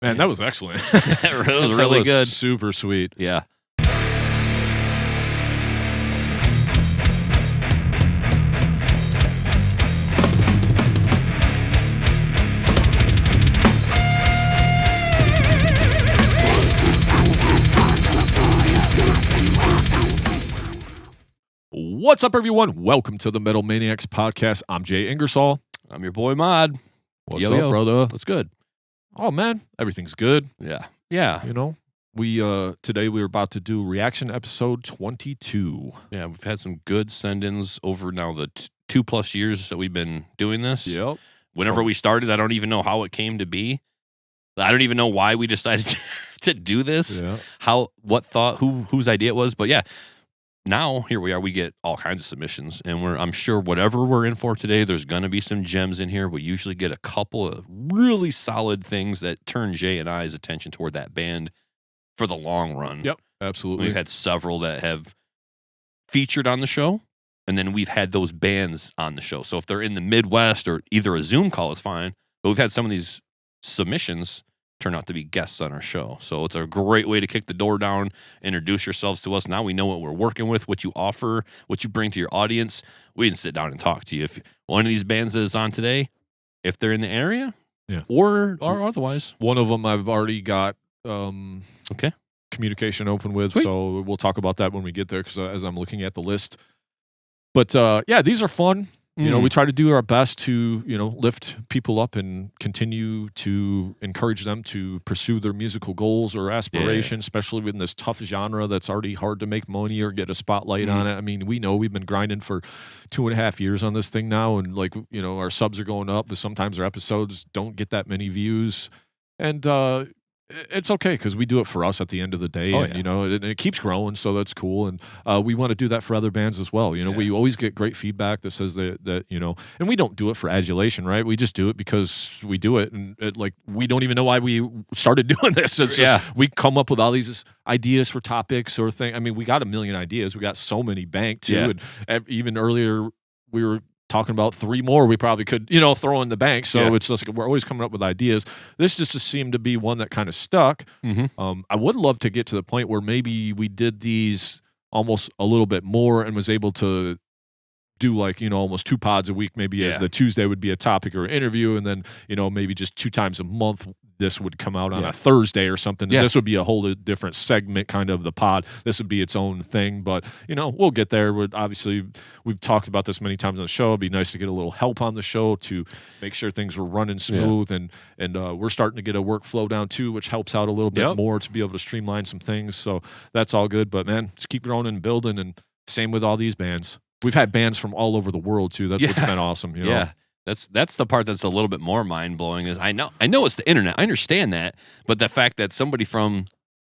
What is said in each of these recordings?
Man, that was excellent. That was really good. Super sweet. Yeah. What's up, everyone? Welcome to the Metal Maniacs Podcast. I'm Jay Ingersoll. I'm your boy Modd. What's up, brother? What's good? Oh, man, everything's good. Yeah. Yeah. You know, today we were about to do reaction episode 22. Yeah, we've had some good send-ins over now the 2+ years that we've been doing this. Yep. Whenever we started, I don't even know how it came to be. I don't even know why we decided to do this. Yeah. Whose idea it was. But yeah, now here we are. We get all kinds of submissions, and I'm sure whatever we're in for today, there's going to be some gems in here. We usually get a couple of really solid things that turn Jay and I's attention toward that band for the long run. Yep, absolutely. We've had several that have featured on the show, and then we've had those bands on the show. So if they're in the Midwest or either a Zoom call is fine, but we've had some of these submissions turn out to be guests on our show. So it's a great way to kick the door down, introduce yourselves to us. Now we know what we're working with, what you offer, what you bring to your audience. We can sit down and talk to you. If one of these bands that is on today, if they're in the area, yeah, or otherwise. One of them I've already got okay, communication open with, Sweet. So we'll talk about that when we get there, because as I'm looking at the list. But yeah, these are fun. You know, we try to do our best to, lift people up and continue to encourage them to pursue their musical goals or aspirations, especially in this tough genre that's already hard to make money or get a spotlight on it. I mean, we know we've been grinding for 2.5 years on this thing now, and our subs are going up, but sometimes our episodes don't get that many views. And it's okay, because we do it for us at the end of the day, and it keeps growing, so that's cool. And we want to do that for other bands as well. We always get great feedback that says that and we don't do it for adulation, right? We just do it because we do it, and we don't even know why we started doing this. It's just, we come up with all these ideas for topics or things. I mean, we got a million ideas. We got so many banked too, and even earlier we were talking about 3 more we probably could, throw in the bank. So it's just we're always coming up with ideas. This just seemed to be one that kind of stuck. I would love to get to the point where maybe we did these almost a little bit more and was able to do almost 2 pods a week. Maybe the Tuesday would be a topic or an interview, and then maybe just 2 times a month this would come out on a Thursday or something. This would be a whole different segment kind of the pod. This would be its own thing, but we'll get there. Obviously, we've talked about this many times on the show. It'd be nice to get a little help on the show to make sure things were running smooth, and we're starting to get a workflow down too, which helps out a little bit more to be able to streamline some things. So that's all good, but man, just keep growing and building, and same with all these bands. We've had bands from all over the world too. That's what's been awesome. Yeah. That's the part that's a little bit more mind-blowing. Is I know it's the internet. I understand that. But the fact that somebody from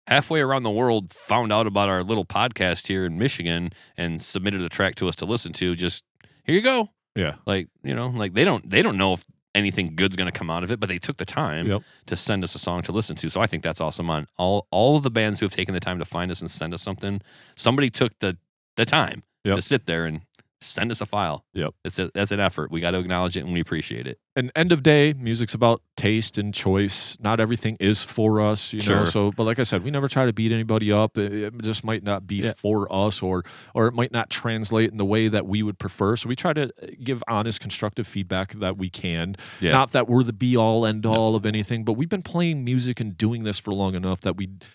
halfway around the world found out about our little podcast here in Michigan and submitted a track to us to listen to, just here you go. Yeah. They don't know if anything good's going to come out of it, but they took the time to send us a song to listen to. So I think that's awesome. On all of the bands who have taken the time to find us and send us something, somebody took the time to sit there and send us a file. That's an effort. We got to acknowledge it, and we appreciate it. And end of day, music's about taste and choice. Not everything is for us, know. So, but like I said, we never try to beat anybody up. It just might not be for us, or it might not translate in the way that we would prefer. So we try to give honest, constructive feedback that we can. Not that we're the be all end all of anything, but we've been playing music and doing this for long enough that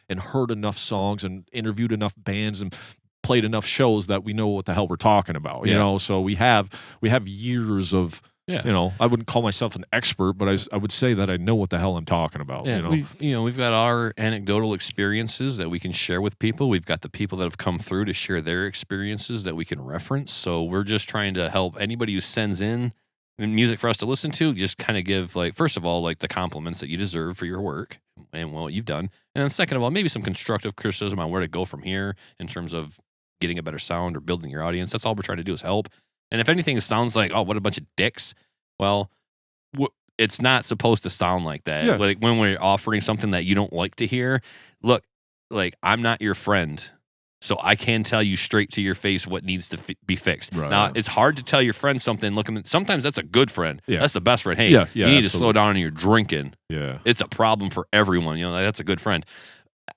and heard enough songs and interviewed enough bands and played enough shows that we know what the hell we're talking about, so we have years of, I wouldn't call myself an expert, but I would say that I know what the hell I'm talking about. We've got our anecdotal experiences that we can share with people. We've got the people that have come through to share their experiences that we can reference. So we're just trying to help anybody who sends in music for us to listen to, just kind of give, first of all, the compliments that you deserve for your work and what you've done. And then second of all, maybe some constructive criticism on where to go from here in terms of getting a better sound or building your audience. That's all we're trying to do, is help. And if anything sounds like, oh, what a bunch of dicks, well, it's not supposed to sound like that. When we're offering something that you don't like to hear, look, I'm not your friend. So I can tell you straight to your face what needs to be fixed. Right. Now, it's hard to tell your friend something. Sometimes that's a good friend. Yeah. That's the best friend. Hey, you need to slow down on your drinking. Yeah. It's a problem for everyone. You know, that's a good friend.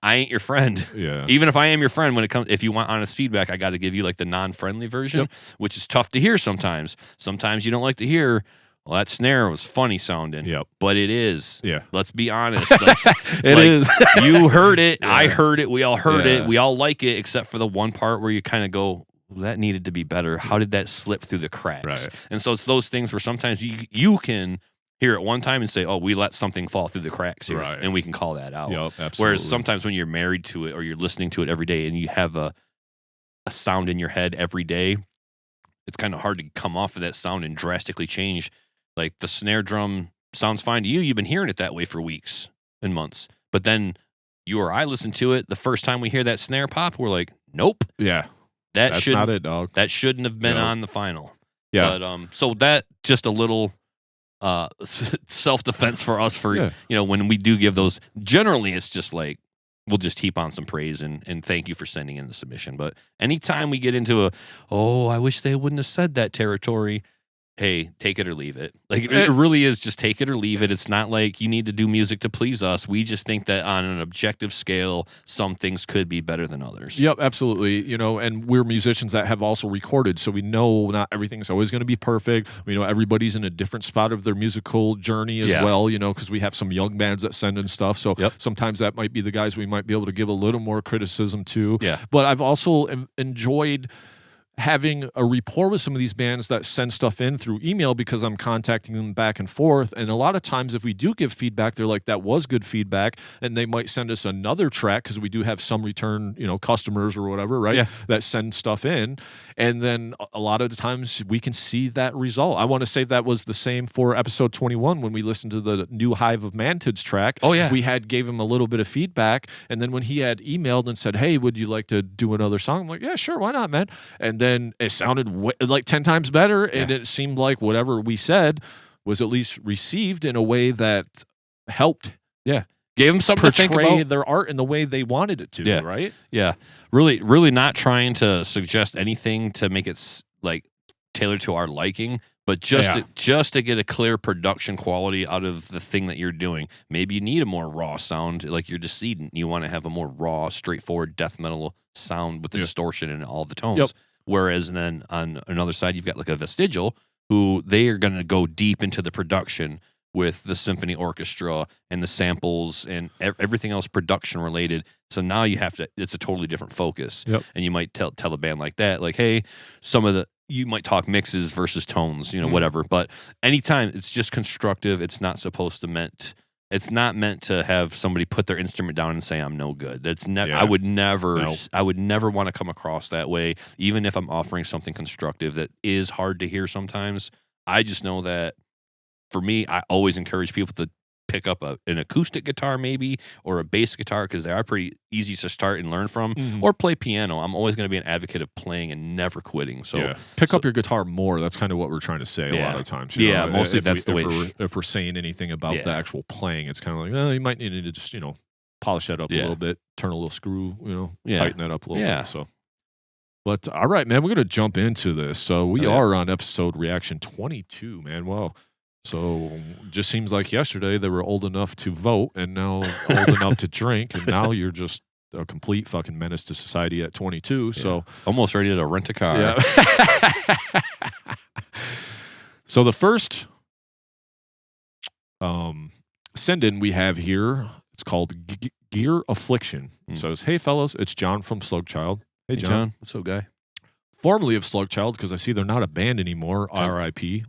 I ain't your friend. Yeah. Even if I am your friend, if you want honest feedback, I got to give you like the non-friendly version, which is tough to hear sometimes. Sometimes you don't like to hear, well, that snare was funny sounding. But it is. Yeah. Let's be honest. It is. You heard it. Yeah. I heard it. We all heard it. We all like it, except for the one part where you kind of go, well, that needed to be better. How did that slip through the cracks? Right. And so it's those things where sometimes you can hear it one time and say, oh, we let something fall through the cracks here, and we can call that out. Yep, absolutely. Whereas sometimes when you're married to it or you're listening to it every day and you have a sound in your head every day, it's kind of hard to come off of that sound and drastically change. Like the snare drum sounds fine to you. You've been hearing it that way for weeks and months. But then you or I listen to it, the first time we hear that snare pop, we're like, nope. Yeah. That's not it, dog. That shouldn't have been on the final. Yeah. But so that just a little self-defense for us for when we do give those. Generally it's just like we'll just heap on some praise and thank you for sending in the submission. But anytime we get into I wish they wouldn't have said that territory, hey, take it or leave it. Like it really is just take it or leave it. It's not like you need to do music to please us. We just think that on an objective scale, some things could be better than others. Yep, absolutely. And we're musicians that have also recorded, so we know not everything's always going to be perfect. We know everybody's in a different spot of their musical journey as well, because we have some young bands that send in stuff. So sometimes that might be the guys we might be able to give a little more criticism to. Yeah. But I've also enjoyed having a rapport with some of these bands that send stuff in through email because I'm contacting them back and forth. And a lot of times if we do give feedback, they're like, that was good feedback. And they might send us another track because we do have some return, customers or whatever, right? Yeah. That send stuff in. And then a lot of the times we can see that result. I want to say that was the same for episode 21 when we listened to the new Hive of Mantids track. Oh, yeah. We gave him a little bit of feedback. And then when he had emailed and said, hey, would you like to do another song? I'm like, yeah, sure. Why not, man? And then it sounded like 10 times better, and it seemed like whatever we said was at least received in a way that helped. Yeah, gave them something to think about. Their art in the way they wanted it to. Right? Yeah, really, really not trying to suggest anything to make it like tailored to our liking, but just to get a clear production quality out of the thing that you're doing. Maybe you need a more raw sound, like you're Decedent. You want to have a more raw, straightforward death metal sound with the distortion and all the tones. Yep. Whereas then on another side, you've got like a Vestigial, who they are going to go deep into the production with the symphony orchestra and the samples and everything else production related. So now it's a totally different focus. Yep. And you might tell a band like that, like, hey, you might talk mixes versus tones, whatever. But anytime it's just constructive, it's not it's not meant to have somebody put their instrument down and say I'm no good. That's never. I would never want to come across that way, even if I'm offering something constructive that is hard to hear sometimes. I just know that for me, I always encourage people to pick up an acoustic guitar maybe or a bass guitar because they are pretty easy to start and learn from, or play piano. I'm always going to be an advocate of playing and never quitting. So pick up your guitar more. That's kind of what we're trying to say a lot of times. Mostly that's the way. If we're saying anything about the actual playing, it's kind of like, well, you might need to just polish that up a little bit, turn a little screw, tighten that up a little bit. So. But all right, man, we're going to jump into this. So we are on episode reaction 22, man. Wow. So just seems like yesterday they were old enough to vote and now old enough to drink. And now you're just a complete fucking menace to society at 22. So almost ready to rent a car. Yeah. So the first send in we have here, it's called Gear Affliction. It says, hey fellas, it's John from Slugchild. Hey John. What's up, guy? Formerly of Slugchild, because I see they're not a band anymore. R.I.P.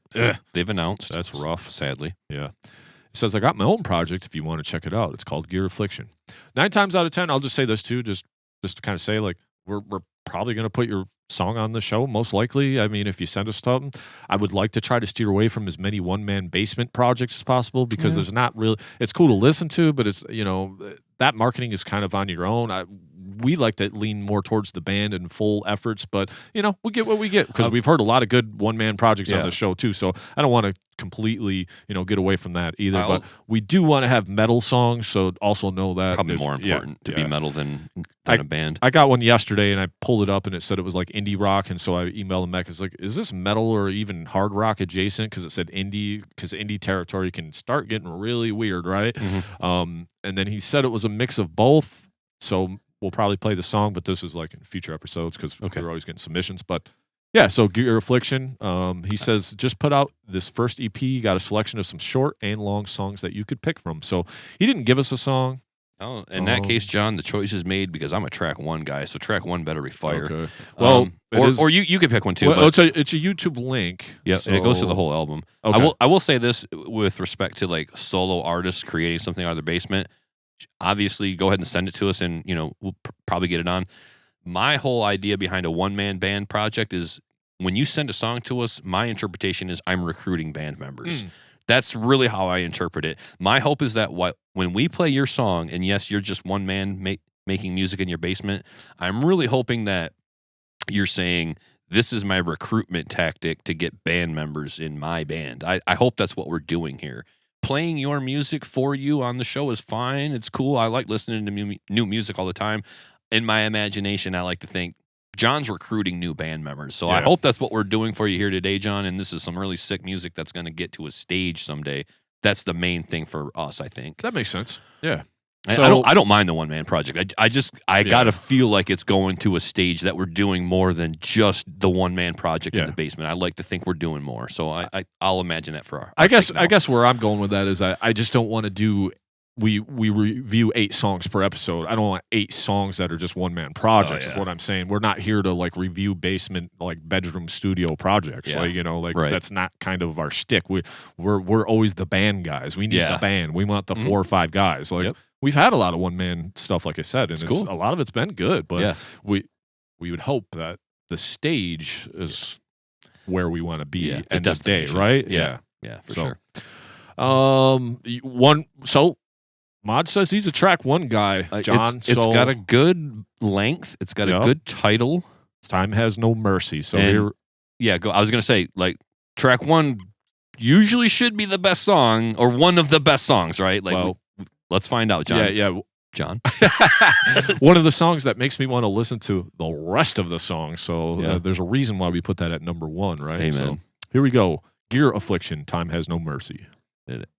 They've announced. That's rough. Sadly. Yeah. It says, I got my own project if you want to check it out. It's called Gear Affliction. 9 times out of 10, I'll just say this too, just to kind of say, like, we're probably going to put your song on the show, most likely. I mean, if you send us something, I would like to try to steer away from as many one-man basement projects as possible because there's not really, it's cool to listen to, but it's, that marketing is kind of on your own. we like to lean more towards the band and full efforts, but we get what we get because we've heard a lot of good one-man projects on the show too. So I don't want to completely, get away from that either. But we do want to have metal songs, so also know that probably more important to be metal than a band. I got one yesterday and I pulled it up and it said it was like indie rock, and so I emailed them back. It's like, is this metal or even hard rock adjacent? Because it said indie, because indie territory can start getting really weird, right? Mm-hmm. And then he said it was a mix of both. So we'll probably play the song, but this is like in future episodes because we're always getting submissions. But yeah, so Gear Affliction, he says, just put out this first EP. You got a selection of some short and long songs that you could pick from. So he didn't give us a song. Oh, in that case, John, the choice is made because I'm a track one guy, so track one better be fire. Okay. Well, or you can pick one too. Well, but it's a YouTube link. Yeah, so... and it goes to the whole album. Okay. I will say this with respect to like solo artists creating something out of their basement. Obviously, go ahead and send it to us, and we'll probably get it on. My whole idea behind a one-man band project is when you send a song to us, my interpretation is I'm recruiting band members. That's really how I interpret it. My hope is that when we play your song, and yes, you're just one man making music in your basement, I'm really hoping that you're saying, this is my recruitment tactic to get band members in my band. I hope that's what we're doing here. Playing your music for you on the show is fine. It's cool. I like listening to new music all the time. In my imagination, I like to think, John's recruiting new band members. So I hope that's what we're doing for you here today, John. And this is some really sick music that's going to get to a stage someday. That's the main thing for us, I think. That makes sense. Yeah. So, I don't mind the one-man project. I got to feel like it's going to a stage that we're doing more than just the one-man project in the basement. I like to think we're doing more. So I'll imagine that for our I guess where I'm going with that is I just don't want to do... We review 8 songs per episode. I don't want 8 songs that are just one-man projects is what I'm saying. We're not here to like review basement, like bedroom studio projects. That's not kind of our shtick. We're always the band guys. We need the band. We want the 4 or 5 guys. We've had a lot of one-man stuff, like I said, and cool. A lot of it's been good, but we would hope that the stage is where we want to be at the day, right? Yeah, for sure. Modd says he's a track one guy, John. It's got a good length. It's got a good title. Time Has No Mercy. So I was going to say, like, track one usually should be the best song or one of the best songs, right? Like, let's find out, John. Yeah. John. One of the songs that makes me want to listen to the rest of the song. So there's a reason why we put that at number 1, right? Amen. So here we go. Gear Affliction, Time Has No Mercy. Did it.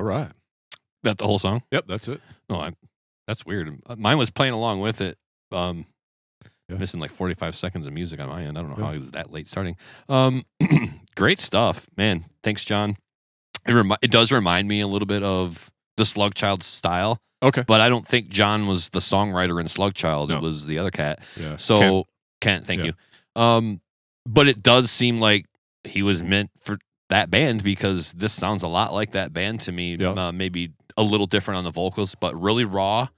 All right. That the whole song? Yep, that's it. No, that's weird. Mine was playing along with it. Missing like 45 seconds of music on my end. I don't know how it was that late starting. Great stuff, man. Thanks, John. It does remind me a little bit of the Slugchild style. Okay. But I don't think John was the songwriter in Slugchild. No. It was the other cat. Yeah. So, Kent, thank you. But it does seem like he was meant for that band because this sounds a lot like that band to me. Yep. Maybe a little different on the vocals, but really raw,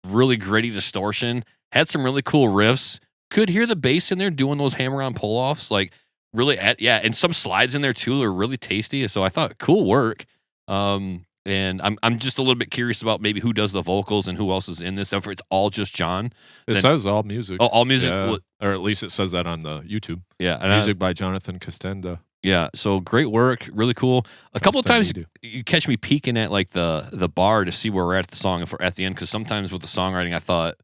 really gritty distortion. Had some really cool riffs. Could hear the bass in there doing those hammer-on pull-offs. Like, really, and some slides in there, too, are really tasty. So I thought, cool work. And I'm just a little bit curious about maybe who does the vocals and who else is in this. If it's all just John. It says all music. Oh, all music? Yeah. Or at least it says that on the YouTube. Yeah. Music by Jonathan Costenda. Yeah, so great work, really cool. A couple of times you catch me peeking at like the bar to see where we're at the song if we're at the end, because sometimes with the songwriting I thought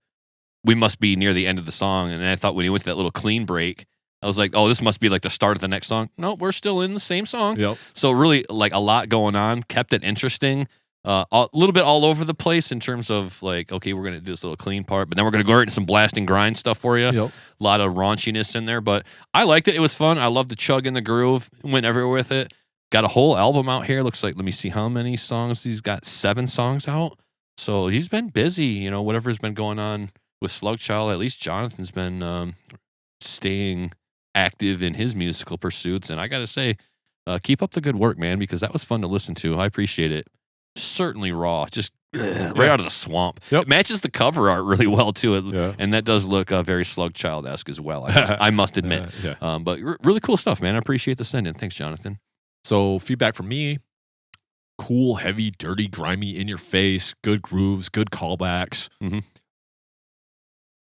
we must be near the end of the song, and then I thought when he went to that little clean break, I was like, oh, this must be like the start of the next song. No, we're still in the same song. Yep. So really like a lot going on, kept it interesting. A little bit all over the place in terms of like, okay, we're going to do this little clean part, but then we're going to go right into some blasting grind stuff for you. Yep. A lot of raunchiness in there, but I liked it. It was fun. I loved the chug in the groove. Went everywhere with it. Got a whole album out here. Looks like, let me see how many songs. He's got 7 songs out. So he's been busy, whatever's been going on with Slugchild. At least Jonathan's been staying active in his musical pursuits. And I got to say, keep up the good work, man, because that was fun to listen to. I appreciate it. Certainly raw, just right out of the swamp. Yep. It matches the cover art really well too, and that does look very Slugchild-esque as well. I must admit. But really cool stuff, man. I appreciate the send-in. Thanks, Jonathan. So feedback from me: cool, heavy, dirty, grimy, in your face, good grooves, good callbacks. Mm-hmm.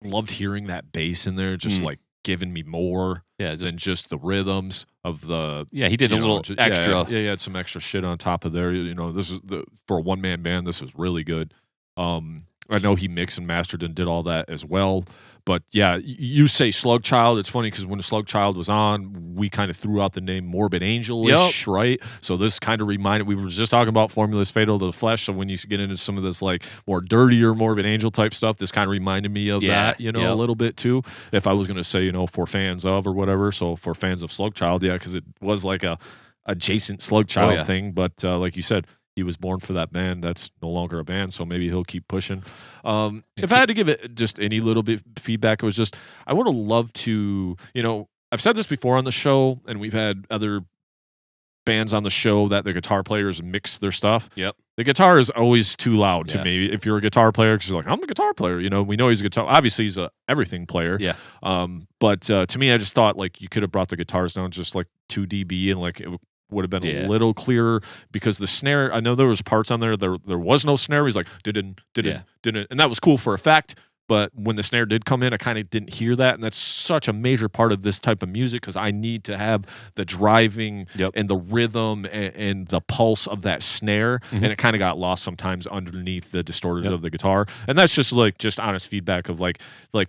Loved hearing that bass in there, just like giving me more than just the rhythms of the. Yeah, he did a little extra. Yeah, he had some extra shit on top of there. This is for a one-man band. This was really good. I know he mixed and mastered and did all that as well. But yeah, you say Slugchild. It's funny because when Slugchild was on, we kind of threw out the name Morbid Angel-ish, right? So this kind of reminded, we were just talking about Formulas Fatal to the Flesh. So when you get into some of this like more dirtier Morbid Angel type stuff, this kind of reminded me of that, a little bit too. If I was going to say, for fans of or whatever. So for fans of Slugchild, because it was like a adjacent Slugchild thing. But like you said, he was born for that band. That's no longer a band, so maybe he'll keep pushing. If I had to give it just any little bit feedback, it was just I would have loved to, I've said this before on the show, and we've had other bands on the show that the guitar players mix their stuff. Yep. The guitar is always too loud to me. If you're a guitar player, because you're like, I'm the guitar player. We know he's a guitar. Obviously, he's a everything player. Yeah. But to me, I just thought like you could have brought the guitars down just like 2 dB and like it would have been a little clearer, because the snare, I know there was parts on there was no snare. He's like didn't, and that was cool for effect. But when the snare did come in, I kind of didn't hear that, and that's such a major part of this type of music because I need to have the driving and the rhythm and the pulse of that snare, and it kind of got lost sometimes underneath the distorted of the guitar. And that's just honest feedback of like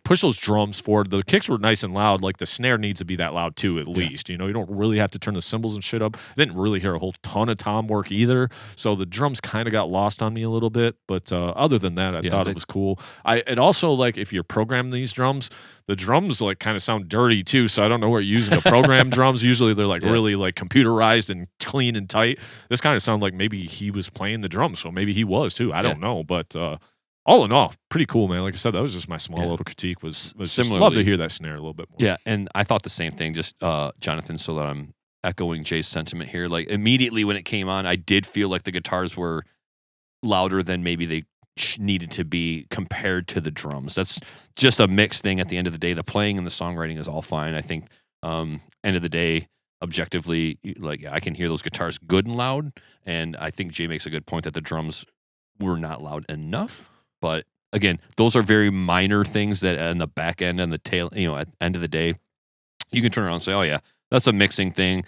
push those drums forward. The kicks were nice and loud. Like the snare needs to be that loud too, at least. You don't really have to turn the cymbals and shit up. I didn't really hear a whole ton of tom work either, so the drums kind of got lost on me a little bit. But other than that, I thought it was cool. It also, like, if you're programming these drums, the drums like kind of sound dirty too. So I don't know where you're using the program drums. Usually they're like really like computerized and clean and tight. This kind of sounded like maybe he was playing the drums, so maybe he was too. I don't know, but all in all, pretty cool, man. Like I said, that was just my small little critique. Was just love to hear that snare a little bit more. Yeah, and I thought the same thing. Just Jonathan, so that I'm echoing Jay's sentiment here. Like immediately when it came on, I did feel like the guitars were louder than maybe they needed to be compared to the drums. That's just a mixed thing at the end of the day. The playing and the songwriting is all fine. I think end of the day, objectively, like I can hear those guitars good and loud, and I think Jay makes a good point that the drums were not loud enough. But again, those are very minor things that on the back end and the tail, at the end of the day, you can turn around and say, oh yeah, that's a mixing thing.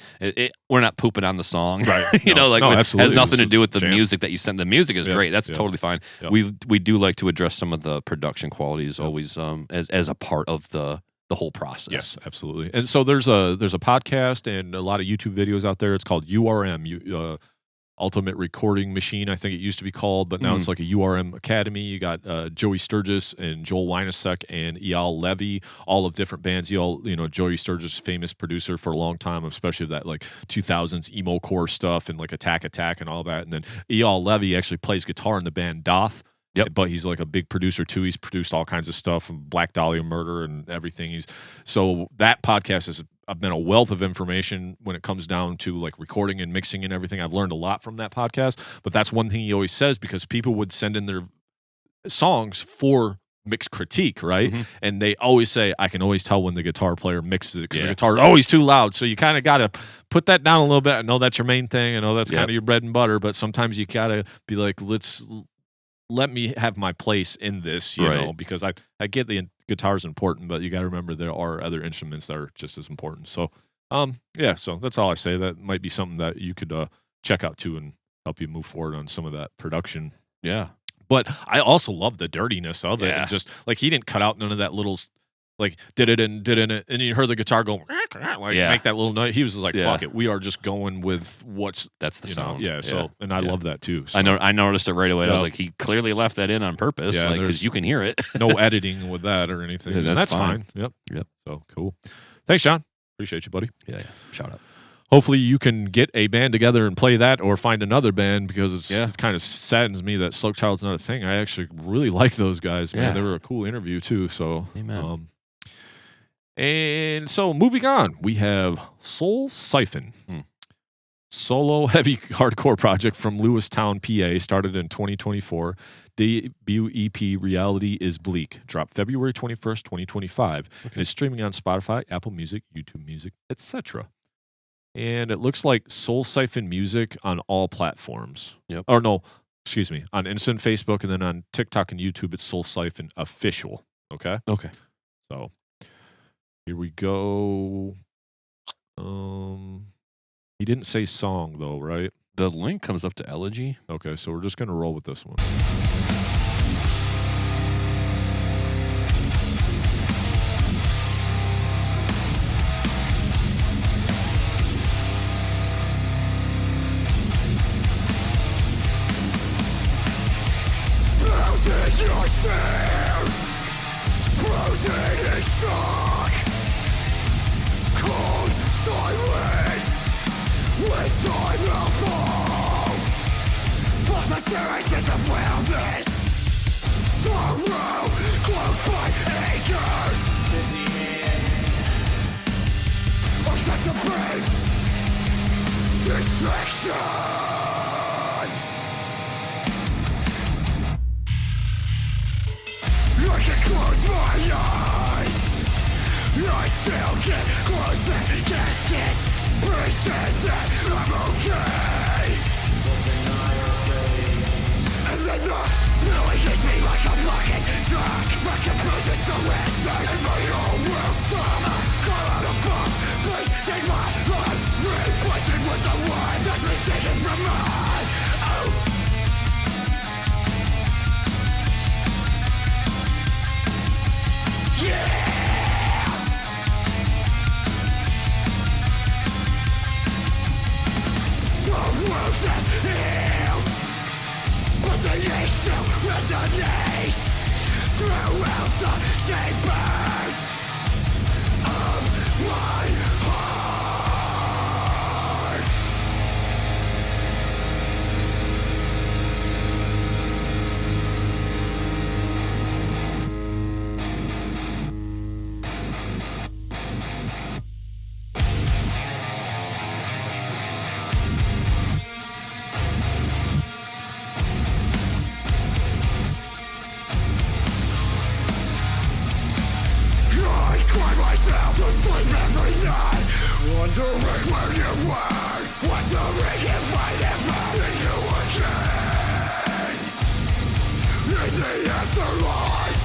We're not pooping on the song. Right. It has nothing to do with the music that you sent. The music is great. That's totally fine. Yep. We do like to address some of the production qualities always as a part of the whole process. Yes, absolutely. And so there's a podcast and a lot of YouTube videos out there. It's called URM. Ultimate Recording Machine, I think it used to be called, but now it's like a URM Academy. You got Joey Sturgis and Joel Weinasek and Eyal Levy, all of different bands. Joey Sturgis, famous producer for a long time, especially that like 2000s emo core stuff and like Attack and all that. And then Eyal Levy actually plays guitar in the band Doth. Yep. But he's like a big producer too. He's produced all kinds of stuff from Black Dahlia Murder and everything. So that podcast has been a wealth of information when it comes down to like recording and mixing and everything. I've learned a lot from that podcast, but that's one thing he always says, because people would send in their songs for mix critique, right? And they always say, I can always tell when the guitar player mixes it because the guitar is always too loud. So you kind of got to put that down a little bit. I know that's your main thing. I know that's kind of your bread and butter, but sometimes you got to be like, let me have my place in this, you know, because I get the guitar's important, but you got to remember there are other instruments that are just as important. So, so that's all I say. That might be something that you could check out too and help you move forward on some of that production. Yeah. But I also love the dirtiness of it. And just like he didn't cut out none of that little like did it and you heard the guitar go make that little noise. He was just like, fuck it, we are just going with that's the sound. And I love that too. So. I noticed it right away. I was like, he clearly left that in on purpose, because you can hear it. No editing with that or anything. That's fine. Yep. So cool. Thanks, John. Appreciate you, buddy. Yeah. Shout out. Hopefully you can get a band together and play that, or find another band, because it kind of saddens me that Slugchild's not a thing. I actually really like those guys, man. They were a cool interview too. So amen. And so moving on, we have Soul Siphon. Solo heavy hardcore project from Lewistown, PA, started in 2024. Debut EP Reality is Bleak dropped February 21st, 2025. And is streaming on Spotify, Apple Music, YouTube Music, etc. And it looks like Soul Siphon Music on all platforms. Or no, excuse me, on Instant Facebook, and then on TikTok and YouTube, it's Soul Siphon Official. Okay? Okay. So here we go. He didn't say song though, right? The link comes up to Elegy. Okay, so we're just gonna roll with this one. Frozen yourself, frozen in shock, cold silence. With time will fall, false assurances of wellness, sorrow cloaked by anger, busy hand, or sense of pain, distraction. I can close my eyes, I still can't close the casket. Pretend that I'm okay, and then the feeling hits me like a fucking truck. My composure surrenders, and my whole world stop. Call out above, please take my life, replace it with the one that's been taken from mine. Has healed, but the ache still resonates throughout the chambers of my heart. To sleep every night, wondering where you were, wondering if I'd ever see you again. In the afterlife,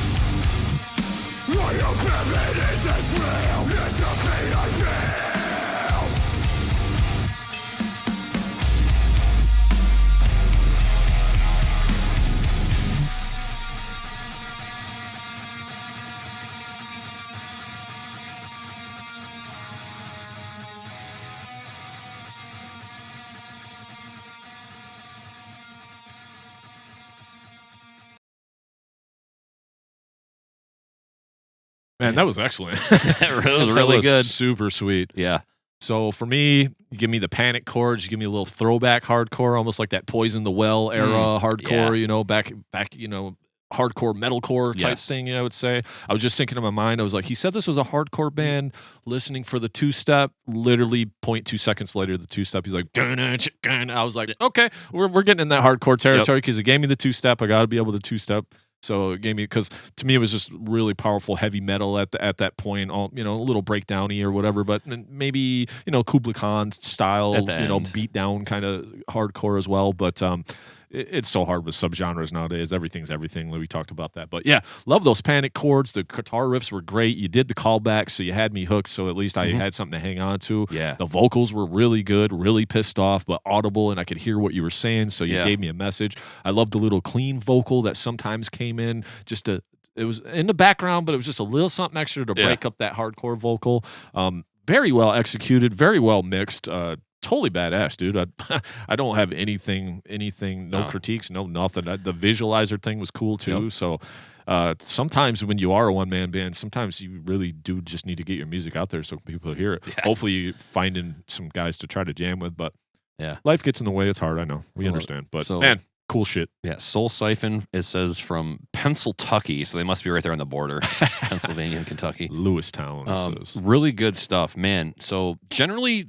I hope heaven is as real as the pain I feel. Man, that was excellent. That was really good. Super sweet. Yeah. So for me, you give me the panic chords, you give me a little throwback hardcore, almost like that Poison the Well era hardcore, you know, back, you know, hardcore metalcore type thing, I would say. I was just thinking in my mind, I was like, he said this was a hardcore band, listening for the two-step, literally 0.2 seconds later, the two-step, he's like, I was like, okay, we're getting in that hardcore territory because it gave me the two-step. I got to be able to two-step. So it gave me, because to me it was just really powerful heavy metal at that point, all, you know, a little breakdowny or whatever, but maybe, you know, Kubla Khan style, you know, beat down kind of hardcore as well. But it's so hard with subgenres nowadays. Everything's everything. We talked about that. But yeah, love those panic chords. The guitar riffs were great. You did the callbacks, so you had me hooked. So at least I had something to hang on to. Yeah. The vocals were really good, really pissed off, but audible, and I could hear what you were saying. So you gave me a message. I loved the little clean vocal that sometimes came in just to. It was in the background, but it was just a little something extra to break up that hardcore vocal. Very well executed, very well mixed. Totally badass, dude. I don't have anything, no critiques, no nothing. The visualizer thing was cool too. So sometimes when you are a one-man band, sometimes you really do just need to get your music out there so people hear it. Hopefully you're finding some guys to try to jam with, but life gets in the way. It's hard, I know. We understand. But man, cool shit. Yeah, Soul Siphon, it says from Pennsylvania, so they must be right there on the border. Pennsylvania and Kentucky. Lewistown, it says. Really good stuff, man. So generally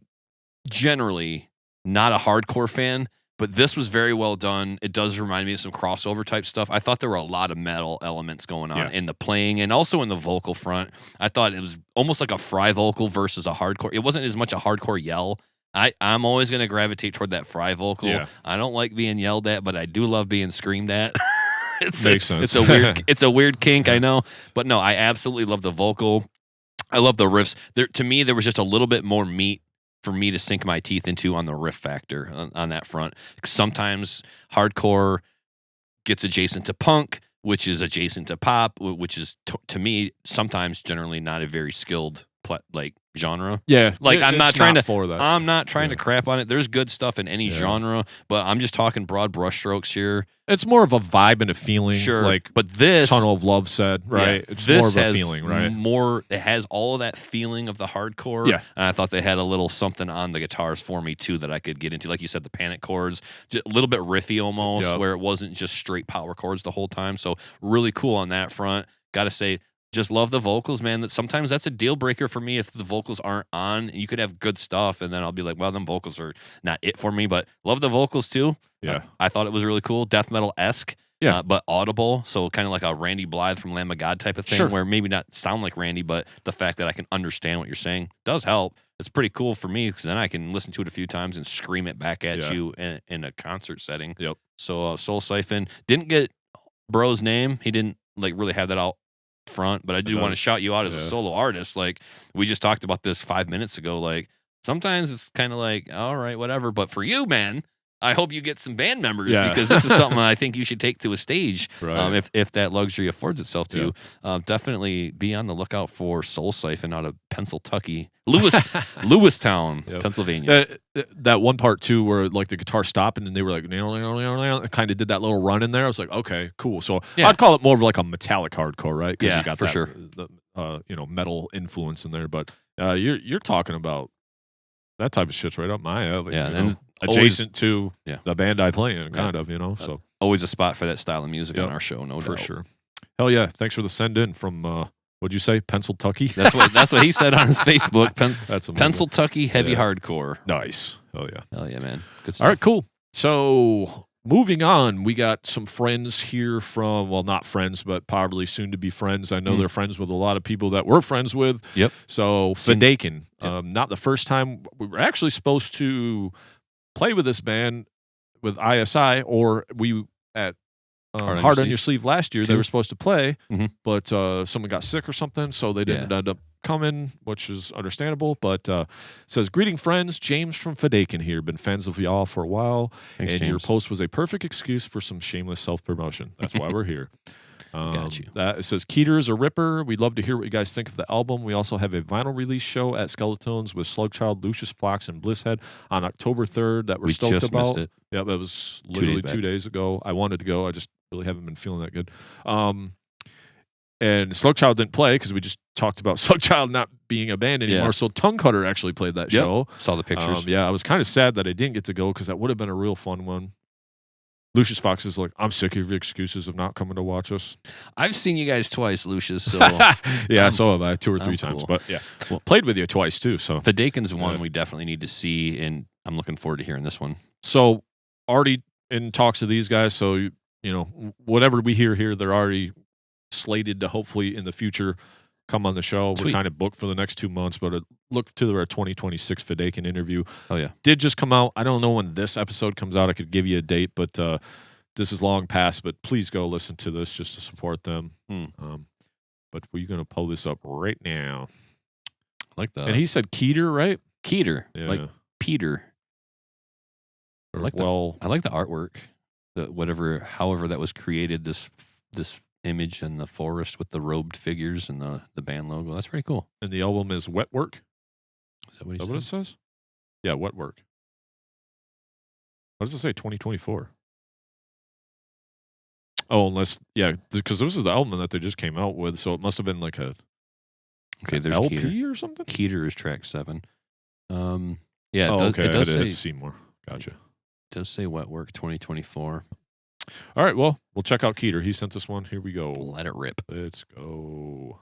not a hardcore fan, but this was very well done. It does remind me of some crossover type stuff. I thought there were a lot of metal elements going on in the playing and also in the vocal front. I thought it was almost like a fry vocal versus a hardcore. It wasn't as much a hardcore yell. I'm always going to gravitate toward that fry vocal. Yeah. I don't like being yelled at, but I do love being screamed at. Makes sense. It's a weird kink, I know. But no, I absolutely love the vocal. I love the riffs. To me, there was just a little bit more meat for me to sink my teeth into on the riff factor on that front. Sometimes hardcore gets adjacent to punk, which is adjacent to pop, which is, to me, sometimes generally not a very skilled genre. Yeah. I'm not trying to crap on it. There's good stuff in any genre, but I'm just talking broad brushstrokes here. It's more of a vibe and a feeling. Sure. Like but this Tunnel of Love said, right? Yeah, it's more of a feeling, right? It has all of that feeling of the hardcore. Yeah. And I thought they had a little something on the guitars for me too that I could get into. Like you said, the panic chords, just a little bit riffy almost, where it wasn't just straight power chords the whole time. So really cool on that front. Gotta say, just love the vocals, man. That sometimes that's a deal breaker for me if the vocals aren't on. You could have good stuff, and then I'll be like, well, them vocals are not it for me. But love the vocals too. Yeah, I thought it was really cool, death metal-esque. Yeah, but audible, so kind of like a Randy Blythe from Lamb of God type of thing, where maybe not sound like Randy, but the fact that I can understand what you're saying does help. It's pretty cool for me because then I can listen to it a few times and scream it back at you in a concert setting. Yep. So Soul Siphon didn't get Bro's name. He didn't really have that out front, but I do want to shout you out as a solo artist. Like we just talked about this 5 minutes ago. Like sometimes it's kind of like, all right, whatever. But for you, man, I hope you get some band members because this is something I think you should take to a stage if that luxury affords itself to you. Definitely be on the lookout for Soul Siphon out of Pennsylvania, Lewistown, Pennsylvania. That one part too, where like the guitar stopped and then they were like, kind of did that little run in there. I was like, okay, cool. So I'd call it more of like a metallic hardcore, right? Because you got for that, sure. Metal influence in there. But you're talking about that type of shit's right up my alley. Yeah, and adjacent to the band I play in, kind of, So always a spot for that style of music on our show, no doubt. For sure. Hell yeah! Thanks for the send in from what'd you say, Pennsylvania? That's what he said on his Facebook. That's amazing. Pennsylvania heavy hardcore. Nice. Hell yeah, man. Good stuff. All right, cool. So moving on, we got some friends here from, well, not friends, but probably soon to be friends. I know they're friends with a lot of people that we're friends with. Yep. So Fadakin, not the first time. We were actually supposed to play with this band with ISI, or we at Hard on Your Sleeve last year. They were supposed to play, but someone got sick or something, so they didn't end up coming, which is understandable. But it says, greeting friends, James from Fadakin here. Been fans of y'all for a while. Thanks, and James. Your post was a perfect excuse for some shameless self-promotion. That's why we're here. Got you. It says, Keeter is a ripper. We'd love to hear what you guys think of the album. We also have a vinyl release show at Skeletones with Slugchild, Lucius Fox, and Blisshead on October 3rd that we're stoked just about. Missed it. Yep, that was literally 2 days ago. I wanted to go. I just really haven't been feeling that good. And Slugchild didn't play because we just talked about Slugchild not being a band anymore. Yeah. So Tongue Cutter actually played that show. Saw the pictures. Yeah, I was kind of sad that I didn't get to go because that would have been a real fun one. Lucius Fox is like, I'm sick of your excuses of not coming to watch us. I've seen you guys twice, Lucius. So Yeah, so have I 2 or 3 I'm times. cool. But yeah, well, played with you twice too. So Fidaken's one we definitely need to see, and I'm looking forward to hearing this one. So already in talks of these guys. So, you know, whatever we hear here, they're already slated to hopefully in the future come on the show. Sweet. We're kind of booked for the next 2 months, but look to our 2026 Fidaken interview. Oh, yeah. Did just come out. I don't know when this episode comes out. I could give you a date, but this is long past. But please go listen to this just to support them. But we're going to pull this up right now. I like that. And he said Keeter, right? Keeter, Yeah. like Peter. I like the artwork. However that was created. This image in the forest with the robed figures and the band logo. That's pretty cool. And the album is Wet Work. Is that what Is that he what it said? says? Yeah, Wet Work. What does it say? 2024. Oh, unless because this is the album that they just came out with, so it must have been like a There's LP Keeter. or something. Keeter is track 7. Okay. It does I say had to see more. Gotcha. does say Wet Work 2024. All right, well, we'll check out Keeter. He sent us one. Here we go. Let it rip. Let's go.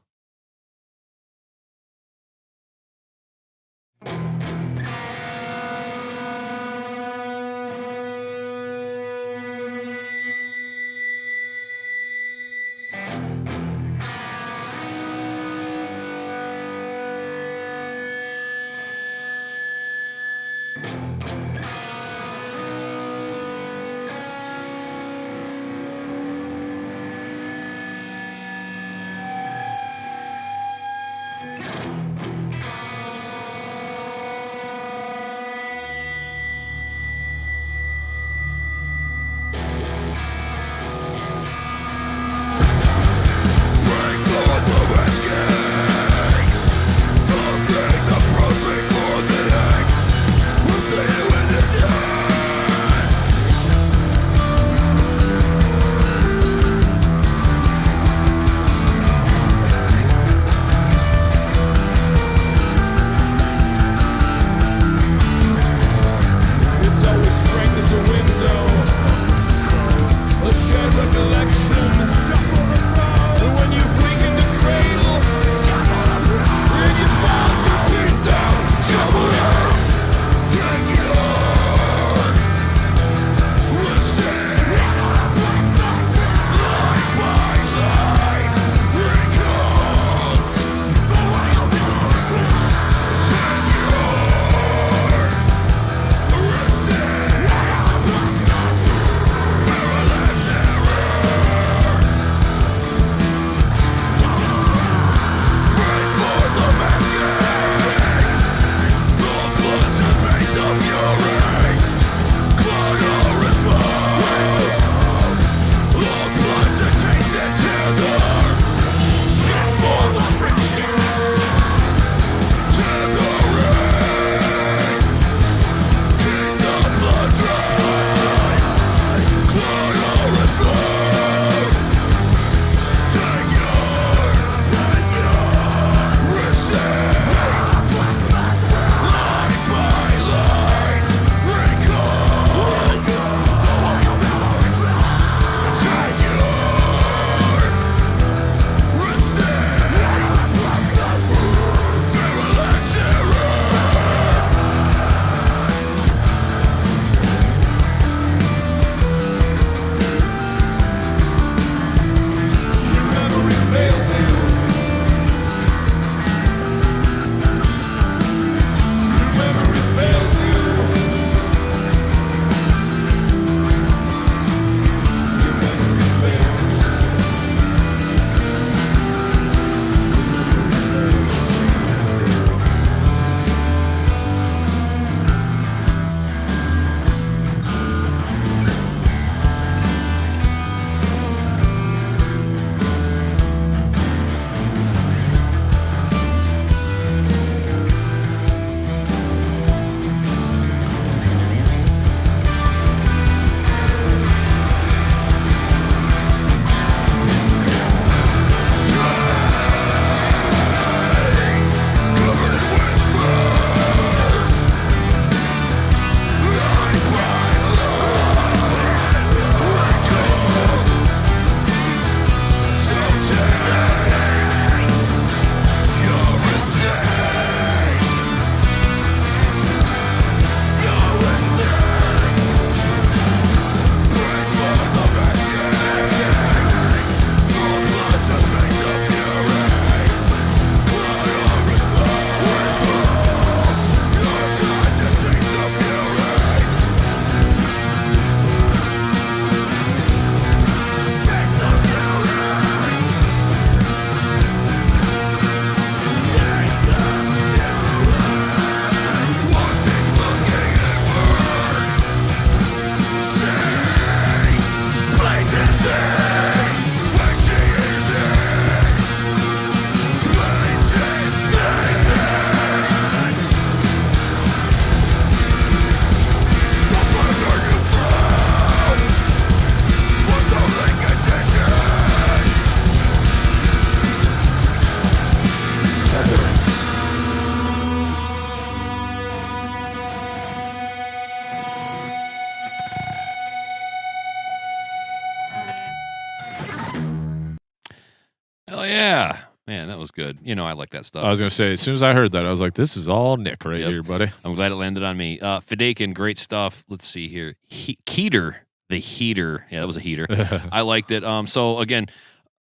Man, that was good. You know, I like that stuff. I was going to say, as soon as I heard that, I was like, this is all Nick right here, buddy. I'm glad it landed on me. Fidakin, great stuff. Let's see here. Keter, the heater. Yeah, that was a heater. I liked it. So, again,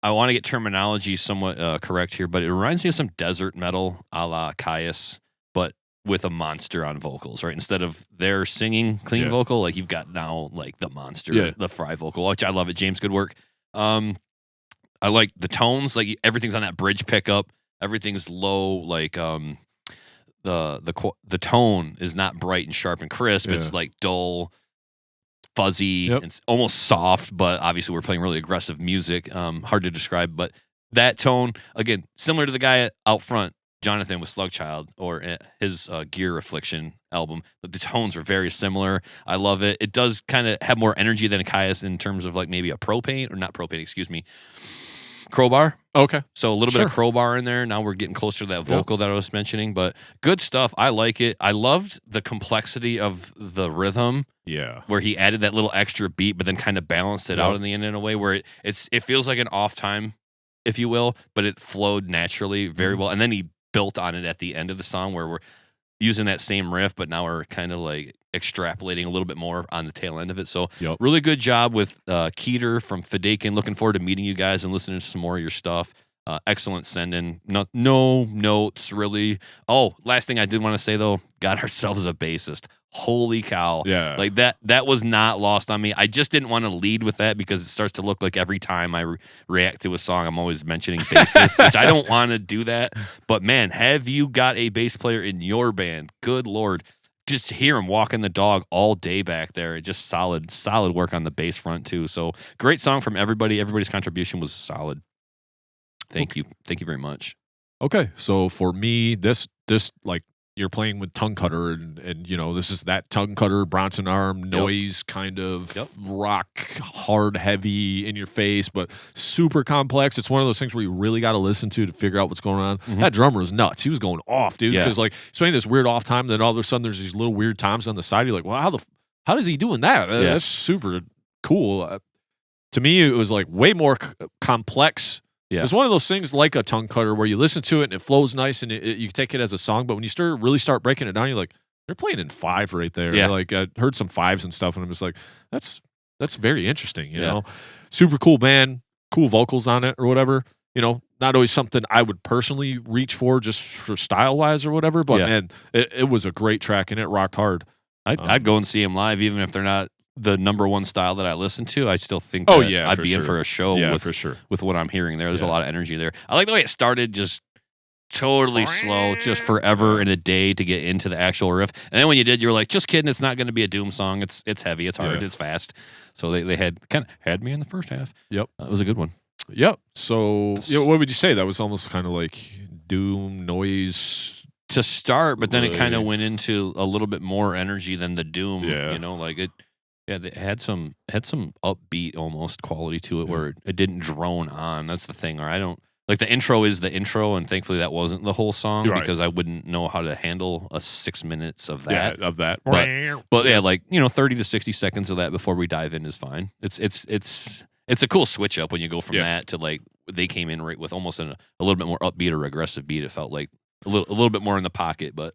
I want to get terminology somewhat correct here, but it reminds me of some desert metal a la Caius, but with a monster on vocals, right? Instead of their singing clean vocal, like you've got now like the monster, the fry vocal, which I love it. James, good work. I like the tones, like everything's on that bridge pickup. Everything's low, like the tone is not bright and sharp and crisp. It's like dull, fuzzy, and almost soft, but obviously we're playing really aggressive music. Hard to describe, but that tone, again, similar to the guy out front, Jonathan with Slugchild, or his Gear Affliction album. But the tones are very similar. I love it. It does kind of have more energy than a Caius in terms of like maybe a crowbar. Okay. So a little bit of crowbar in there. Now we're getting closer to that vocal that I was mentioning, but good stuff. I like it. I loved the complexity of the rhythm. Yeah. Where he added that little extra beat, but then kind of balanced it out in the end in a way where it feels like an off time, if you will, but it flowed naturally very well. And then he built on it at the end of the song where we're using that same riff, but now we're kind of like extrapolating a little bit more on the tail end of it. So really good job with Keter from Fidakin. Looking forward to meeting you guys and listening to some more of your stuff. Excellent send-in. No notes, really. Oh, last thing I did want to say, though, got ourselves a bassist. Holy cow. Yeah. Like that was not lost on me. I just didn't want to lead with that because it starts to look like every time I react to a song, I'm always mentioning bassist, which I don't want to do that. But, man, have you got a bass player in your band? Good Lord. Just hear him walking the dog all day back there. Just solid work on the bass front, too. So, great song from everybody. Everybody's contribution was solid. Thank you. Thank you very much. Okay. So, for me, this like, you're playing with tongue cutter and you know, this is that tongue cutter, Bronson arm, noise kind of rock, hard, heavy in your face, but super complex. It's one of those things where you really got to listen to figure out what's going on. That drummer was nuts. He was going off, dude. Because like he's playing this weird off time, then all of a sudden there's these little weird times on the side. You're like, well, how is he doing that? That's super cool. To me, it was like way more complex. Yeah. It's one of those things like a tongue cutter where you listen to it and it flows nice and you take it as a song, but when you really start breaking it down, you're like, they're playing in 5 right there. Yeah. Like I heard some 5s and stuff, and I'm just like, that's very interesting, you know? Super cool band, cool vocals on it or whatever. You know, not always something I would personally reach for just for style-wise or whatever, but man, it was a great track and it rocked hard. I'd go and see them live even if they're not the number one style that I listen to. I still think I'd be in for a show with what I'm hearing there. There's a lot of energy there. I like the way it started, just totally slow, just forever and a day to get into the actual riff. And then when you did, you were like, just kidding, it's not going to be a doom song. It's heavy, it's hard, it's fast. So they had me in the first half. Yep. It was a good one. Yep. So what would you say? That was almost kind of like doom noise to start, but then it kind of went into a little bit more energy than the doom. You know, like it. Yeah, it had some upbeat almost quality to it where it didn't drone on. That's the thing. Or I don't like the intro is the intro, and thankfully that wasn't the whole song because I wouldn't know how to handle 6 minutes of that. Yeah, of that. But yeah, like 30 to 60 seconds of that before we dive in is fine. It's a cool switch up when you go from that to like they came in right with almost a little bit more upbeat or aggressive beat. It felt like a little bit more in the pocket, but.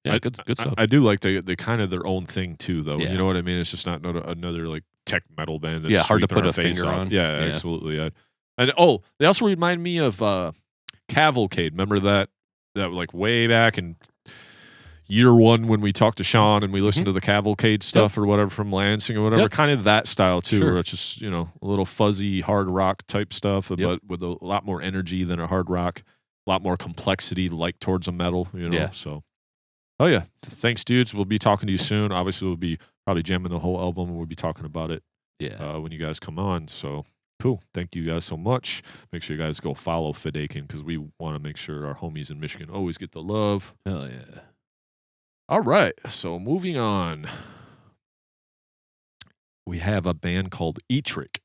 Yeah, good stuff. I do like they kind of their own thing too, though. Yeah. You know what I mean? It's just not another like tech metal band. That's hard to put a finger on. Yeah, absolutely. Yeah. And they also remind me of Cavalcade. Remember that like way back in year 1 when we talked to Sean and we listened to the Cavalcade stuff or whatever from Lansing or whatever. Kind of that style too, where it's just a little fuzzy hard rock type stuff, but with a lot more energy than a hard rock, a lot more complexity, like towards a metal. So. Oh, yeah. Thanks, dudes. We'll be talking to you soon. Obviously, we'll be probably jamming the whole album, and we'll be talking about it when you guys come on. So, cool. Thank you guys so much. Make sure you guys go follow Fidakin because we want to make sure our homies in Michigan always get the love. Hell yeah. All right. So, moving on. We have a band called Etrick.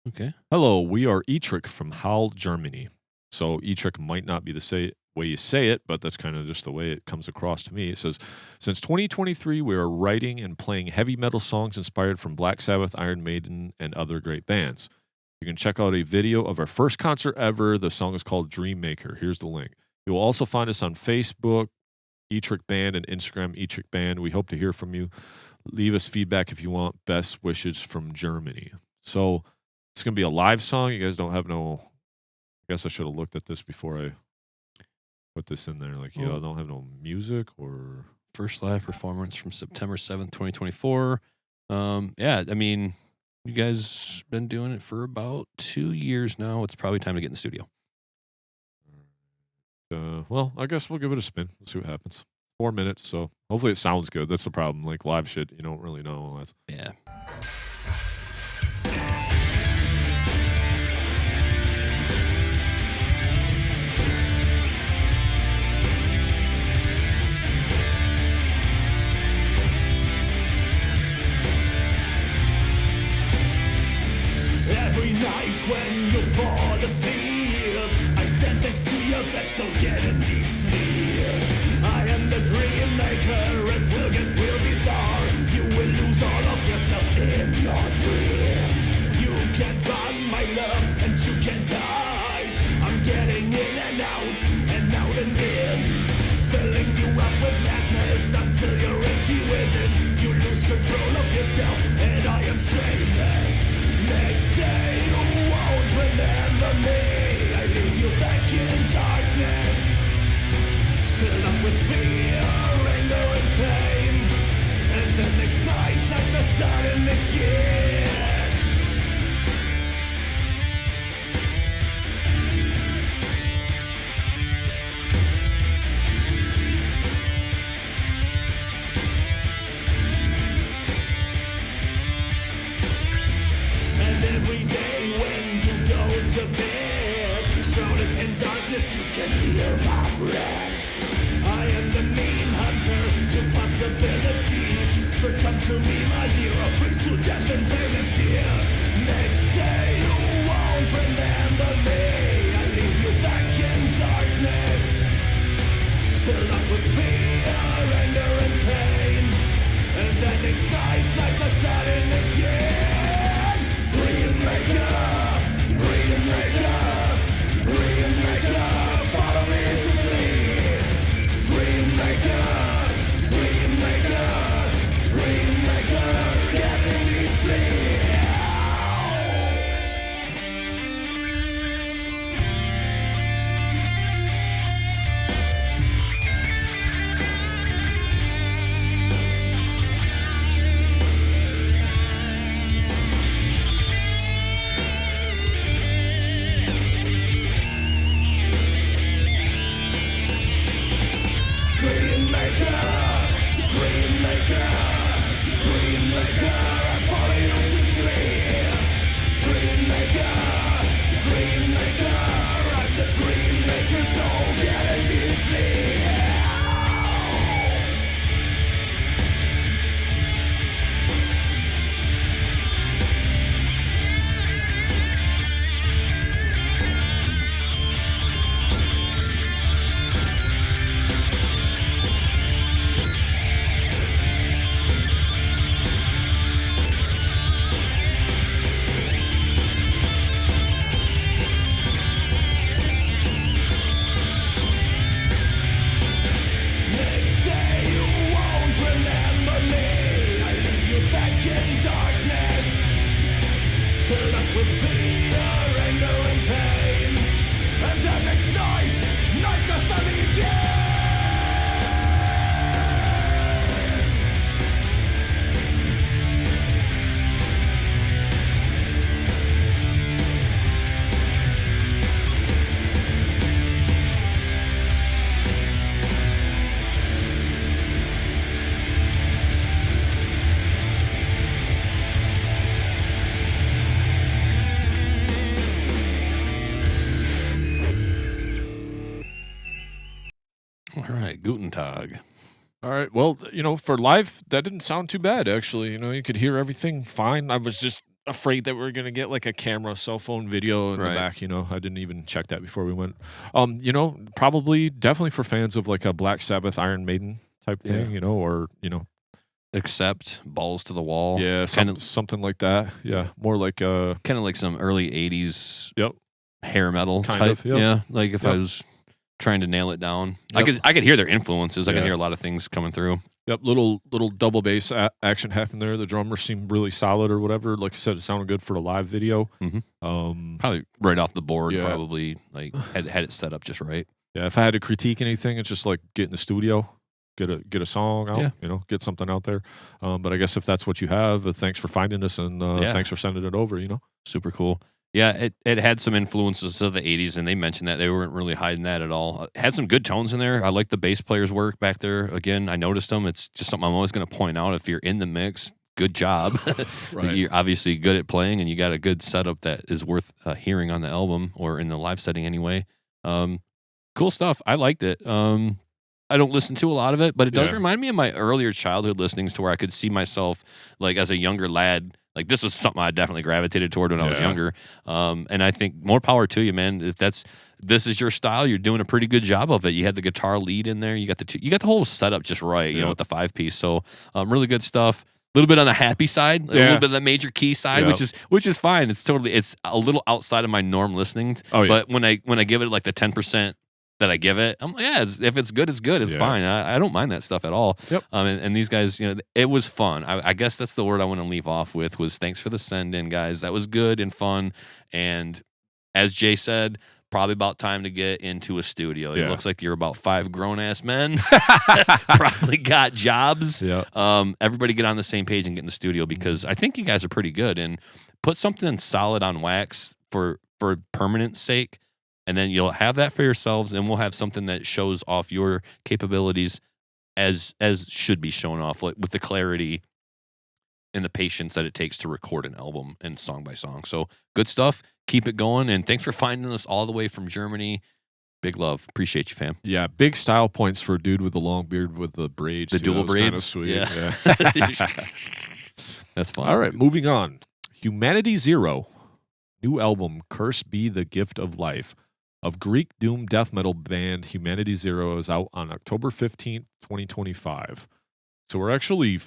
Okay. Hello, we are Etrick from Halle, Germany. So, Etrick might not be the way you say it, but that's kind of just the way it comes across to me. It says, since 2023, we are writing and playing heavy metal songs inspired from Black Sabbath, Iron Maiden, and other great bands. You can check out a video of our first concert ever. The song is called Dream Maker. Here's the link. You will also find us on Facebook, E-Trick Band, and Instagram, E-Trick Band. We hope to hear from you. Leave us feedback if you want. Best wishes from Germany. So it's going to be a live song. You guys don't have no... I guess I should have looked at this before I put this in there. Like, I don't have no music or... First live performance from September 7th, 2024. Yeah, I mean, you guys been doing it for about 2 years now. It's probably time to get in the studio. Well, I guess we'll give it a spin. Let's see what happens. 4 minutes, so hopefully it sounds good. That's the problem. Like live shit, you don't really know. Yeah. Every night when you fall asleep, I stand next to your bed so get a deep sleep. I am the dream maker, it will get real bizarre. You will lose all of yourself in your dreams. You can't run my love and you can't hide. I'm getting in and out and in. Filling you up with madness until you're empty within. You lose control of yourself and I am shameless. Next day you won't remember me. I leave you back in darkness, filled up with fear, anger and pain. And the next night, nightmares starting again. And every day when you go to bed, shrouded in darkness, you can hear my breath. I am the mean hunter to possibilities. Succumb to me, my dear, or freeze to death and pain and tear. Next day you won't remember me. I leave you back in darkness, filled up with fear, anger and pain. And then next night, nightmares starting again. Dream maker, dream maker, dream maker, follow me to sleep. Dream maker, dream maker, dream maker, get me deep sleep. Dream maker, dream maker, dream maker, I follow you to sleep. Dream maker, dream maker, I'm the dream maker, so get a deep sleep. Next day you won't remember me. I leave you back in darkness, filled up with fear, anger and pain. And the next night, nightmares starting again. All right, Guten Tag. All right. Well, for live, that didn't sound too bad, actually. You could hear everything fine. I was just afraid that we were going to get like a camera, cell phone video in the Right. back. I didn't even check that before we went. Probably definitely for fans of like a Black Sabbath, Iron Maiden type thing, or Accept, Balls to the Wall. Yeah, something like that. Yeah, more like kind of like some early 80s Yep. hair metal Kind type. of, yep. Yeah, like if I Yep. was trying to nail it down. Yep. I could hear their influences. I could Yeah. hear a lot of things coming through. Yep, little double bass action happened there. The drummer seemed really solid or whatever. Like I said, it sounded good for the live video. Mm-hmm. Probably right off the board. Yeah. Probably like had it set up just right. Yeah, if I had to critique anything, it's just like get in the studio, get a song out, Yeah. Get something out there. But I guess if that's what you have, thanks for finding us and Yeah. thanks for sending it over. Super cool. Yeah, it had some influences of the 80s, and they mentioned that. They weren't really hiding that at all. It had some good tones in there. I like the bass player's work back there. Again, I noticed them. It's just something I'm always going to point out. If you're in the mix, good job. Right. You're obviously good at playing, and you got a good setup that is worth hearing on the album or in the live setting anyway. Cool stuff. I liked it. I don't listen to a lot of it, but it does Yeah. remind me of my earlier childhood listenings to where I could see myself, like, as a younger lad. Like, this was something I definitely gravitated toward when I was Yeah. younger. And I think more power to you, man. If this is your style, you're doing a pretty good job of it. You had the guitar lead in there. You got the whole setup just right, Yeah. with the 5-piece. So, really good stuff. A little bit on the happy side, a Yeah. little bit of the major key side, Yeah. which is fine. It's a little outside of my norm listening. Oh, yeah. But when I give it like the 10% that I give it, if it's good, it's good. It's Yeah. fine. I don't mind that stuff at all. Yep. And these guys, it was fun. I guess that's the word I want to leave off with was thanks for the send in, guys. That was good and fun. And as Jay said, probably about time to get into a studio. It Yeah. looks like you're about 5 grown-ass men. Probably got jobs. Yeah. Everybody get on the same page and get in the studio because I think you guys are pretty good. And put something solid on wax for permanent sake. And then you'll have that for yourselves, and we'll have something that shows off your capabilities as should be shown off, like with the clarity and the patience that it takes to record an album and song by song. So good stuff. Keep it going, and thanks for finding us all the way from Germany. Big love. Appreciate you, fam. Yeah, big style points for a dude with a long beard with the braids. The too. dual That was kinda braids? sweet. Yeah. Yeah. That's fun. All right, moving on. Humanity Zero, new album, Curse Be the Gift of Life, of Greek doom death metal band Humanity Zero is out on October 15th, 2025. So we're actually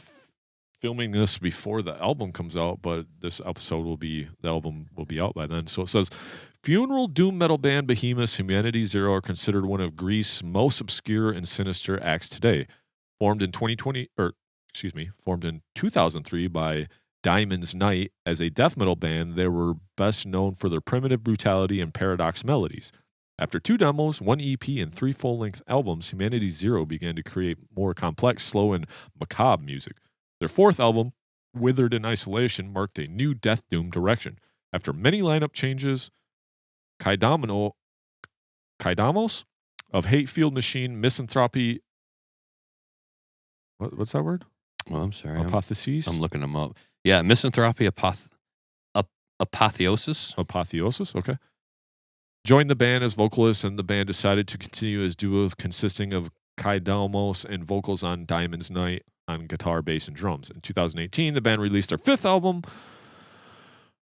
filming this before the album comes out, but the album will be out by then. So it says, funeral doom metal band behemoths Humanity Zero are considered one of Greece's most obscure and sinister acts today. Formed in 2003 by Diamond's Night as a death metal band, they were best known for their primitive brutality and paradox melodies. After 2 demos, 1 EP, and 3 full-length albums, Humanity Zero began to create more complex, slow, and macabre music. Their 4th album, Withered in Isolation, marked a new death doom direction. After many lineup changes, Kaidamos of Hatefield Machine, Misanthropy. What's that word? Well, I'm sorry. Apotheosis? I'm looking them up. Yeah, Misanthropy, Apotheosis. Apotheosis, okay. Joined the band as vocalists, and the band decided to continue as duos consisting of Kaidamos and vocals on Diamond's Night on guitar, bass, and drums. In 2018, the band released their 5th album.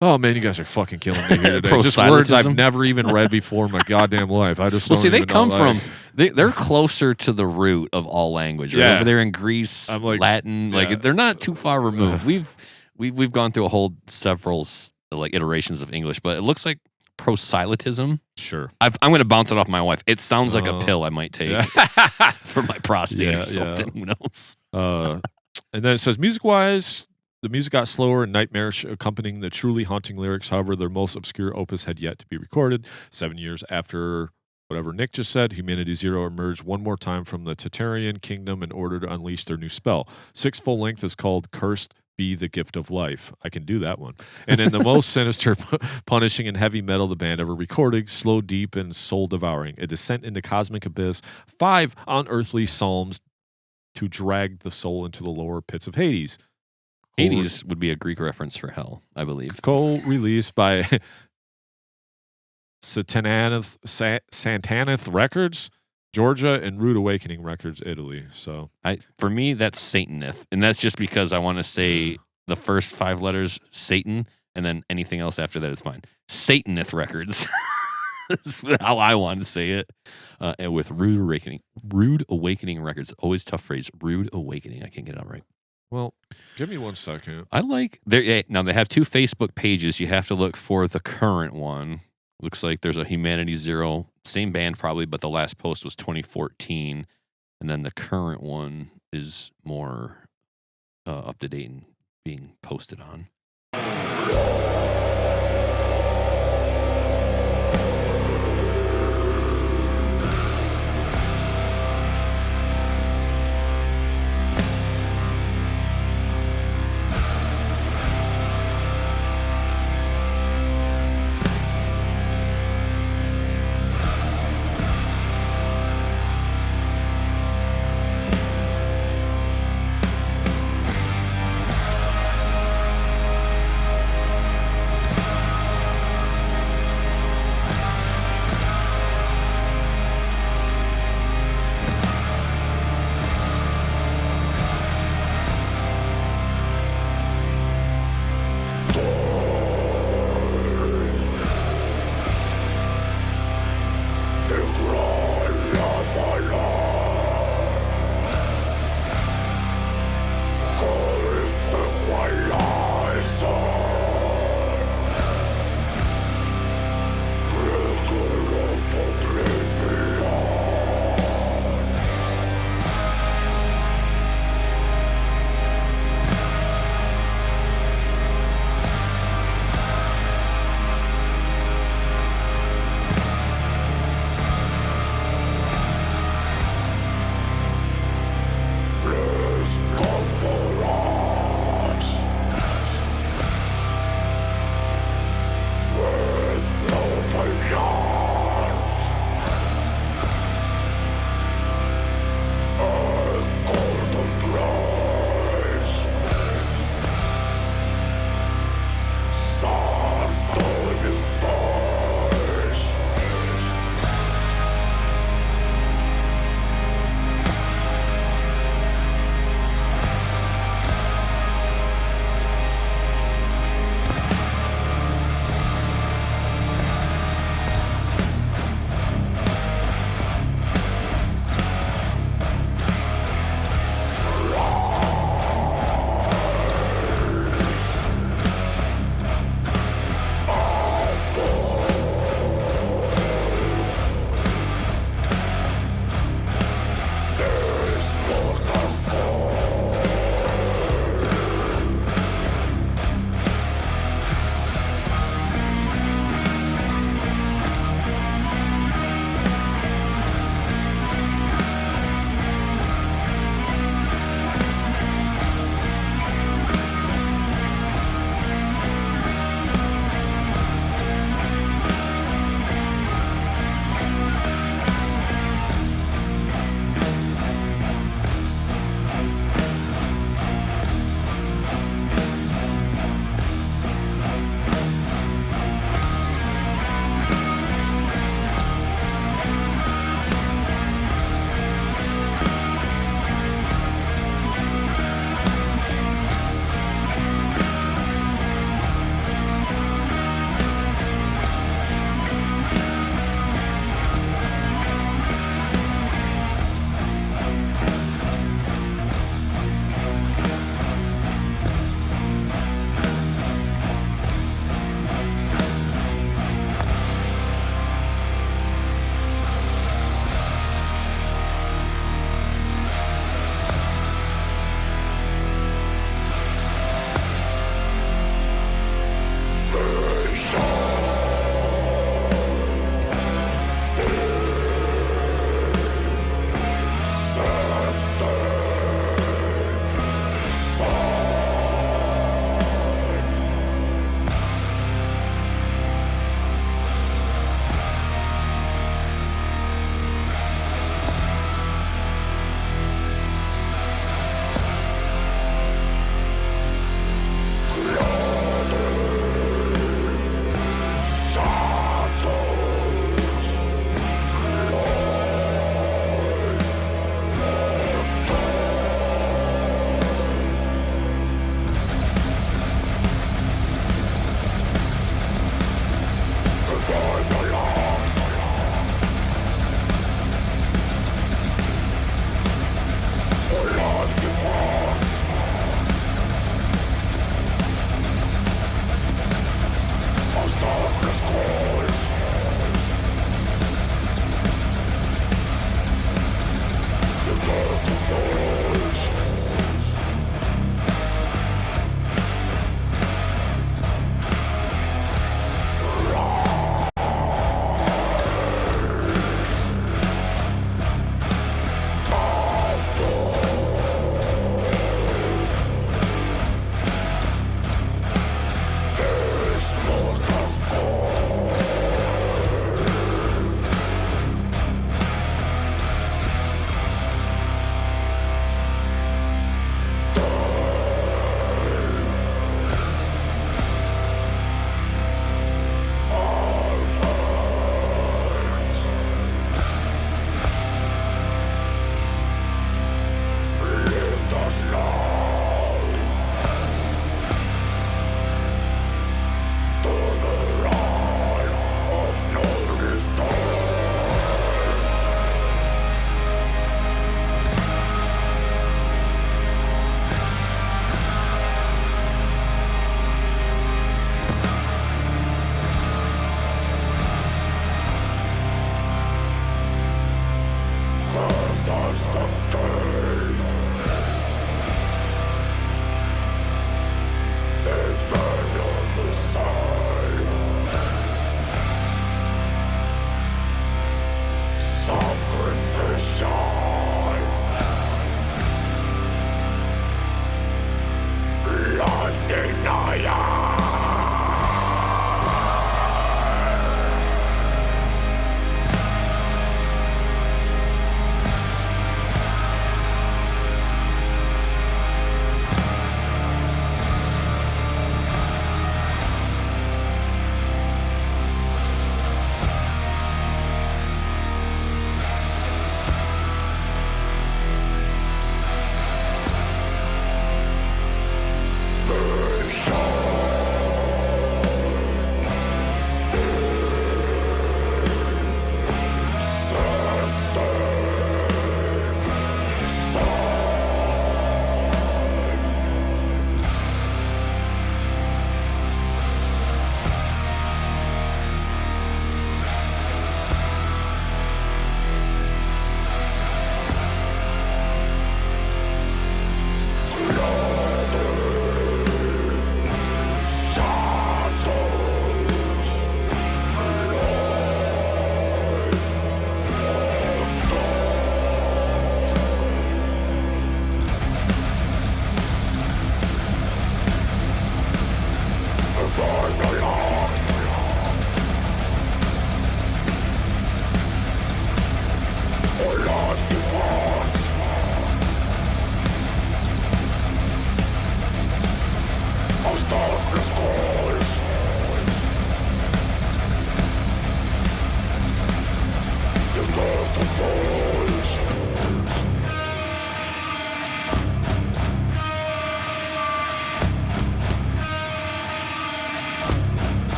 Oh, man, you guys are fucking killing me here today. Just words I've never even read before in my goddamn life. I just they come from... They're closer to the root of all language. Right? Yeah. Over there in Greece, Latin, yeah. they're not too far removed. We've gone through several iterations of English, but it looks like proselytism. Sure. I'm going to bounce it off my wife. It sounds like a pill I might take for my prostate or something. Who knows? And then it says, music-wise, the music got slower and nightmarish, accompanying the truly haunting lyrics. However, their most obscure opus had yet to be recorded. 7 years after whatever Nick just said, Humanity Zero emerged one more time from the Tartarian kingdom in order to unleash their new spell. 6th full length is called Cursed Be the Gift of Life. I can do that one. And in the most sinister, punishing, and heavy metal the band ever recorded, slow, deep, and soul-devouring. A descent into cosmic abyss, 5 unearthly psalms to drag the soul into the lower pits of Hades. Hades would be a Greek reference for hell, I believe. Co-released by Santanith Records, Georgia, and Rude Awakening Records, Italy. So for me, that's Satanith. And that's just because I want to say the first 5 letters, Satan, and then anything else after that is fine. Satanith Records. That's how I want to say it. And with Rude Awakening Records. Always tough phrase. Rude Awakening. I can't get it out right. Well, give me 1 second. I like now they have 2 Facebook pages. You have to look for the current one. Looks like there's a Humanity Zero, same band probably, but the last post was 2014, and then the current one is more up to date and being posted on.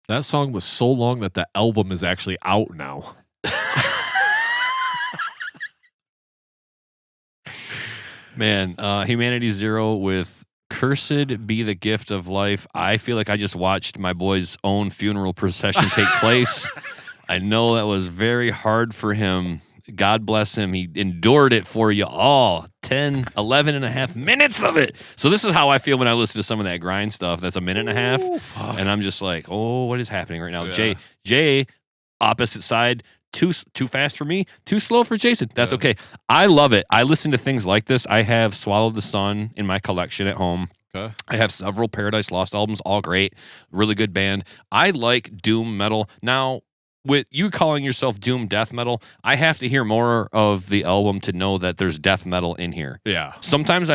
That song was so long that the album is actually out now. Man, Humanity Zero with Cursed Be the Gift of Life. I feel like I just watched my boy's own funeral procession take place. I know that was very hard for him. God bless him. He endured it for you all. 10, 11 and a half minutes of it. So this is how I feel when I listen to some of that grind stuff. That's a minute and a half. And I'm just like, oh, what is happening right now? Yeah. Jay, opposite side. Too fast for me, too slow for Jason. That's okay. I love it. I listen to things like this. I have Swallow the Sun in my collection at home. Okay. I have several Paradise Lost albums, all great, really good band. I like doom metal. Now, with you calling yourself doom death metal, I have to hear more of the album to know that there's death metal in here. Yeah. Sometimes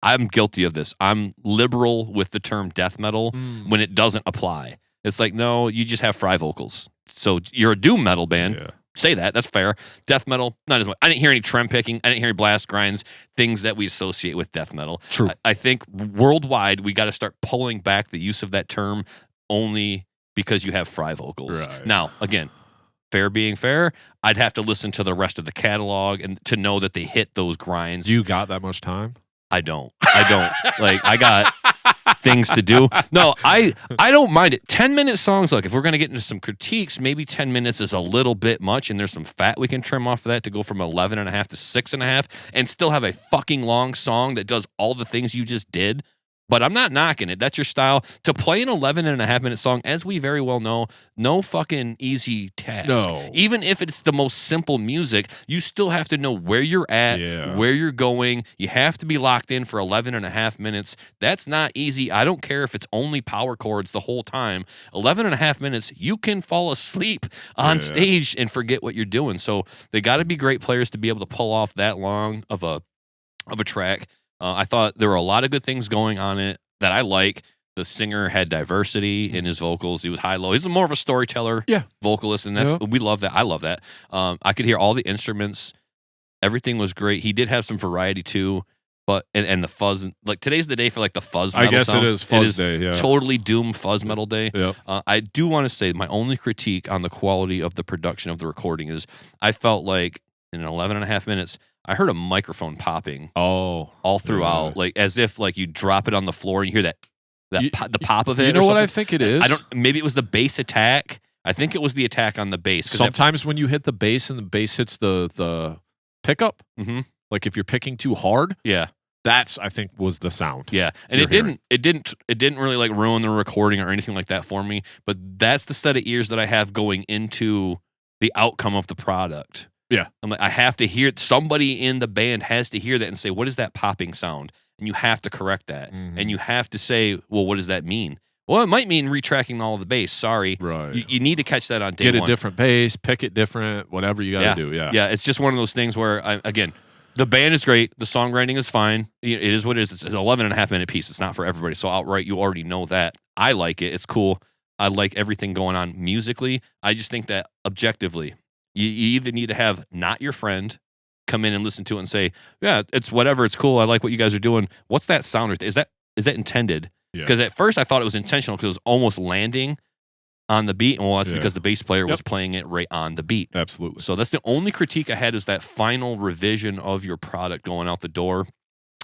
I'm guilty of this. I'm liberal with the term death metal when it doesn't apply. It's like, no, you just have fry vocals. So you're a doom metal band. Yeah. Say that. That's fair. Death metal, not as much. I didn't hear any trem picking. I didn't hear any blast grinds, things that we associate with death metal. True. I think worldwide, we got to start pulling back the use of that term only because you have fry vocals. Right. Now, again, fair being fair, I'd have to listen to the rest of the catalog and to know that they hit those grinds. You got that much time? I don't. Like, I got things to do. No, I don't mind it. 10-minute songs, like, if we're going to get into some critiques, maybe 10 minutes is a little bit much, and there's some fat we can trim off of that to go from 11 and a half to 6.5 and still have a fucking long song that does all the things you just did. But I'm not knocking it. That's your style. To play an 11.5-minute song, as we very well know, no fucking easy task. No. Even if it's the most simple music, you still have to know where you're at, where you're going. You have to be locked in for 11.5 minutes. That's not easy. I don't care if it's only power chords the whole time. 11.5 minutes, you can fall asleep on stage and forget what you're doing. So they got to be great players to be able to pull off that long of a track. I thought there were a lot of good things going on it that I like. The singer had diversity in his vocals. He was high-low. He's more of a storyteller vocalist, and we love that. I love that. I could hear all the instruments. Everything was great. He did have some variety too, but and the fuzz. Like, today's the day for like the fuzz metal. I guess sound. It is fuzz day. Yeah, totally doom fuzz metal day. Yep. I do want to say my only critique on the quality of the production of the recording is I felt like in 11.5 minutes. I heard a microphone popping all throughout, like as if like you drop it on the floor and you hear the pop of it. You know what I think it is? Maybe it was the bass attack. I think it was the attack on the bass. Sometimes when you hit the bass and the bass hits the pickup, like if you're picking too hard, that's I think was the sound. Yeah, and it didn't really like ruin the recording or anything like that for me. But that's the set of ears that I have going into the outcome of the product. Yeah. I'm like, I have to hear, somebody in the band has to hear that and say, what is that popping sound? And you have to correct that. And you have to say, well, what does that mean? Well, it might mean retracking all of the bass. Sorry. Right. You need to catch that on day one. Get a different bass, pick it different, whatever you got to do. Yeah. Yeah. It's just one of those things where, again, the band is great. The songwriting is fine. It is what it is. It's an 11.5-minute piece. It's not for everybody. So outright, you already know that. I like it. It's cool. I like everything going on musically. I just think that objectively, you either need to have not your friend come in and listen to it and say, yeah, it's whatever, it's cool, I like what you guys are doing. What's that sound? Is that intended? Because at first I thought it was intentional because it was almost landing on the beat. And well, that's because the bass player was playing it right on the beat. Absolutely. So that's the only critique I had is that final revision of your product going out the door.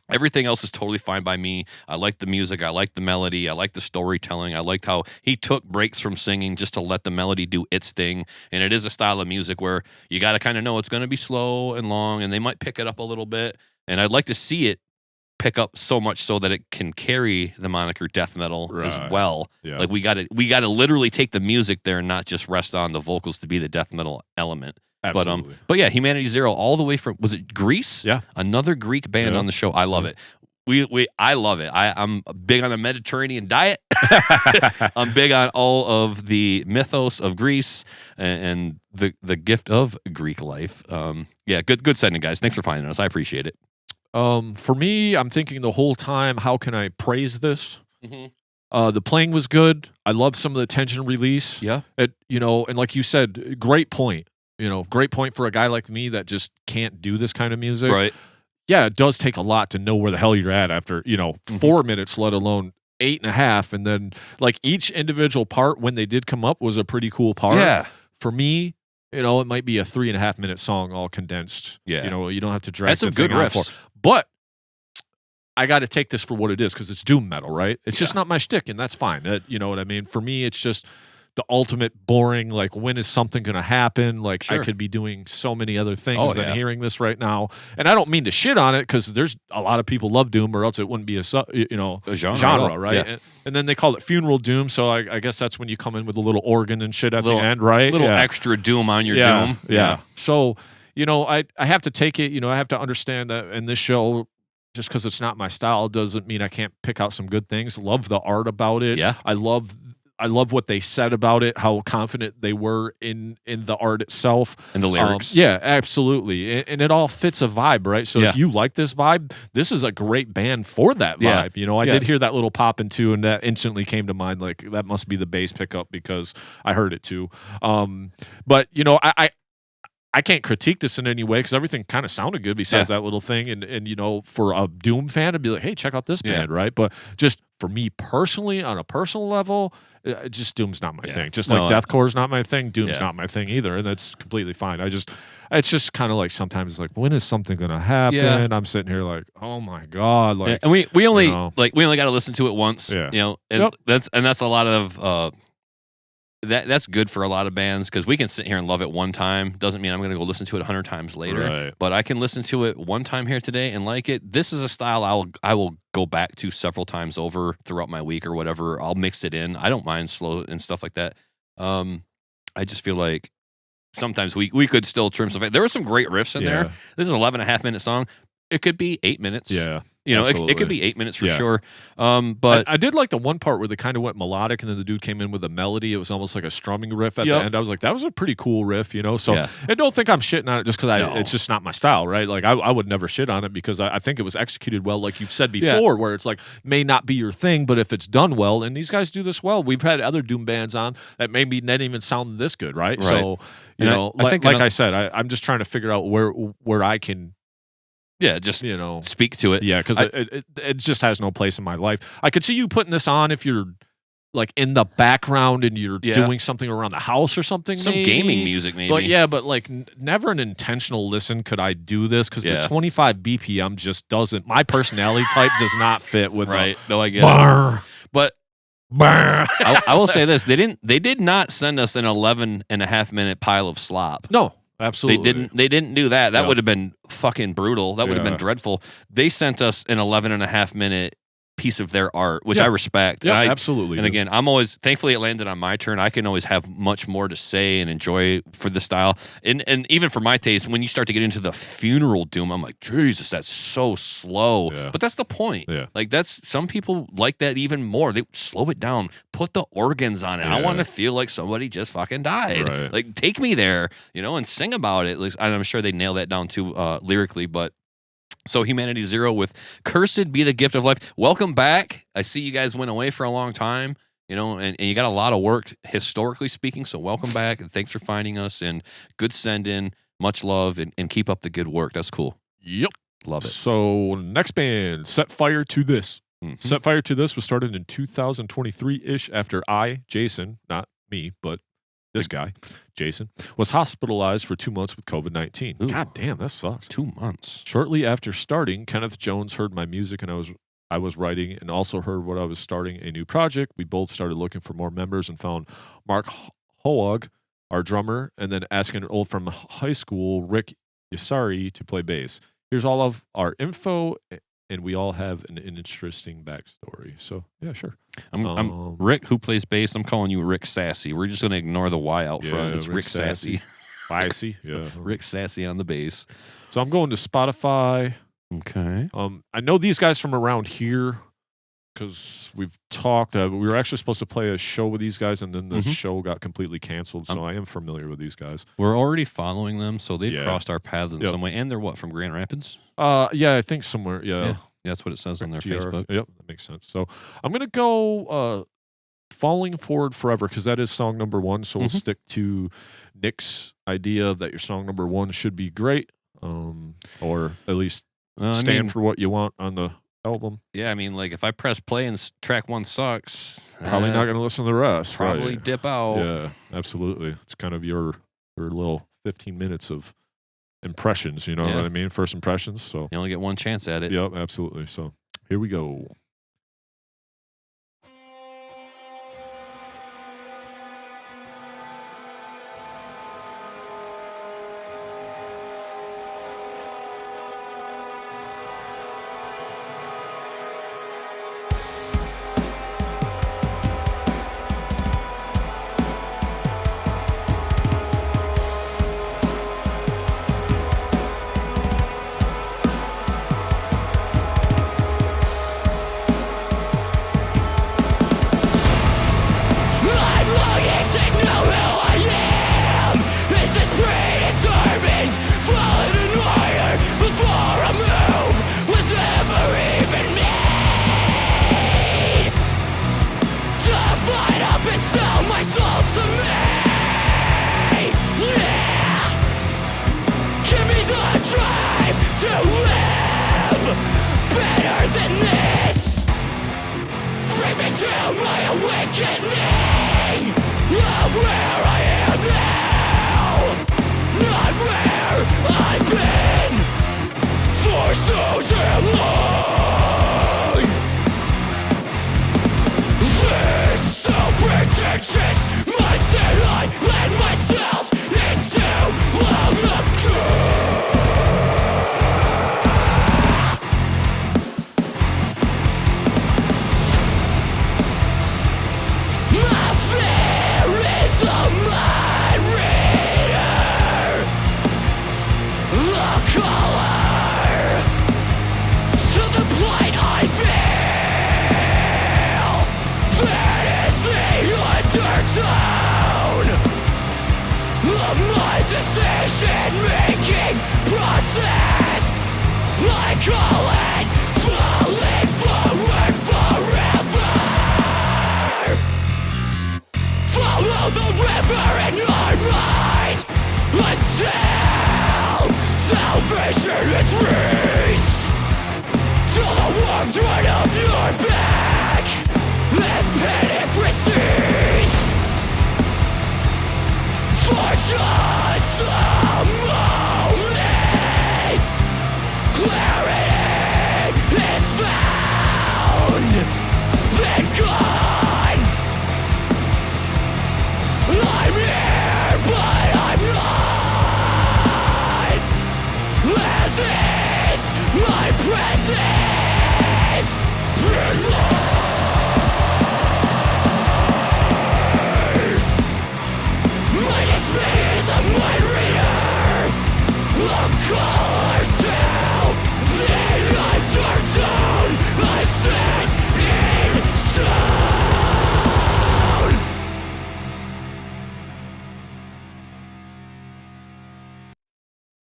Everything else is totally fine by me. I like the music. I like the melody. I like the storytelling. I liked how he took breaks from singing just to let the melody do its thing. And it is a style of music where you got to kind of know it's going to be slow and long, and they might pick it up a little bit. And I'd like to see it pick up so much so that it can carry the moniker death metal as well. Yeah. Like we got to literally take the music there and not just rest on the vocals to be the death metal element. Absolutely. But yeah, Humanity Zero, all the way from, was it Greece? Yeah, another Greek band on the show. I love it. I love it. I'm big on a Mediterranean diet. I'm big on all of the mythos of Greece and the gift of Greek life. Yeah, good sending, guys. Thanks for finding us. I appreciate it. For me, I'm thinking the whole time, how can I praise this? The playing was good. I love some of the tension release. Yeah, and like you said, great point. Great point for a guy like me that just can't do this kind of music. Right. Yeah, it does take a lot to know where the hell you're at after, 4 minutes, let alone 8.5, and then like each individual part when they did come up was a pretty cool part. Yeah. For me, you know, it might be a 3.5 minute song all condensed. Yeah. You know, you don't have to drag That's some the thing good on riffs. for. But I got to take this for what it is because it's doom metal, right? It's just not my shtick, and that's fine. You know what I mean? For me, it's just the ultimate boring, like, when is something going to happen? Like, I could be doing so many other things than hearing this right now. And I don't mean to shit on it because there's a lot of people love doom or else it wouldn't be a genre, right? Yeah. And then they call it funeral doom, so I guess that's when you come in with a little organ and shit at the end, right? Little extra doom on your doom. Yeah. So, you know, I have to take it, you know, I have to understand that in this show, just because it's not my style doesn't mean I can't pick out some good things. Love the art about it. Yeah. I love what they said about it, how confident they were in the art itself. And the lyrics. Yeah, absolutely. And it all fits a vibe, right? So if you like this vibe, this is a great band for that vibe. Yeah. You know, I did hear that little pop in too, and that instantly came to mind. Like, that must be the bass pickup because I heard it too. But, you know, I can't critique this in any way because everything kind of sounded good besides that little thing. And you know, for a Doom fan, I'd be like, hey, check out this band, right? But just for me personally, on a personal level, just Doom's not my thing. Just like Deathcore's not my thing, Doom's not my thing either, and that's completely fine. It's just kind of like sometimes it's like, when is something gonna happen? Yeah. I'm sitting here like, oh my god, like, and we only you know, we only got to listen to it once, you know, and that's a lot of that's good for a lot of bands because we can sit here and love it one time. Doesn't mean I'm going to go listen to it 100 times later. Right. But I can listen to it one time here today and like it. This is a style I will go back to several times over throughout my week or whatever. I'll mix it in. I don't mind slow and stuff like that. I just feel like sometimes we could still trim some. There were some great riffs in there. This is an 11.5 minute song. It could be 8 minutes. Yeah. You know, it could be 8 minutes for sure. But I did like the one part where they kind of went melodic, and then the dude came in with a melody. It was almost like a strumming riff at the end. I was like, that was a pretty cool riff, you know? So, and don't think I'm shitting on it just because it's just not my style, right? Like, I would never shit on it because I think it was executed well, like you've said before, where it's like, may not be your thing, but if it's done well, and these guys do this well. We've had other Doom bands on that maybe not even sound this good, right? So, you know, I said, I'm just trying to figure out where I can... Yeah, just, you know, speak to it. Yeah, because it just has no place in my life. I could see you putting this on if you're like in the background and you're doing something around the house or something. Some gaming music, maybe. But like never an intentional listen could I do this because the 25 BPM just doesn't. My personality type does not fit with No, I get it. But I will say this: they did not send us an 11.5 minute pile of slop. No. Absolutely. They didn't do that. That would have been fucking brutal. That would have been dreadful. They sent us an 11.5 minute piece of their art, which I respect. Yeah, absolutely. And again, I'm always thankfully it landed on my turn. I can always have much more to say and enjoy for the style. And even for my taste, when you start to get into the funeral doom, I'm like, Jesus, that's so slow. Yeah. But that's the point. Yeah. Like that's some people like that even more. They slow it down, put the organs on it. Yeah. I want to feel like somebody just fucking died. Right. Like take me there, you know, and sing about it. Like, I'm sure they nail that down too lyrically, but so Humanity Zero with Cursed Be the Gift of Life. Welcome back. I see you guys went away for a long time, you know, and you got a lot of work historically speaking. So welcome back and thanks for finding us and good send in. Much love and keep up the good work. That's cool. Yep. Love it. So next band, Set Fire to This. Mm-hmm. Set Fire to This was started in 2023-ish after Jason, not me, but this guy, Jason, was hospitalized for 2 months with COVID-19. God damn, that sucks. 2 months. Shortly after starting, Kenneth Jones heard my music and I was writing and also heard what I was starting a new project. We both started looking for more members and found Mark Hoag, our drummer, and then asking an old from high school, Rick Yasari, to play bass. Here's all of our info, and we all have an interesting backstory. So, yeah, sure. I'm Rick, who plays bass. I'm calling you Rick Sassy. We're just going to ignore the Y out front. It's Rick Sassy. Spicy, yeah. Rick Sassy on the bass. So I'm going to Spotify. Okay. I know these guys from around here because we've talked. We were actually supposed to play a show with these guys, and then the show got completely canceled. So I am familiar with these guys. We're already following them, so they've crossed our paths in some way. And they're what, from Grand Rapids? Yeah, I think somewhere. Yeah, that's what it says on their Facebook. Yep, that makes sense. So I'm gonna go Falling Forward Forever because that is song number 1. So we'll stick to Nick's idea that your song number 1 should be great, or at least stand for what you want on the album. Yeah, I mean, like if I press play and track 1 sucks, Probably not going to listen to the rest. Probably right? dip out. Yeah, absolutely. It's kind of your little 15 minutes of impressions. You know what I mean? First impressions. So you only get one chance at it. Yep, absolutely. So here we go.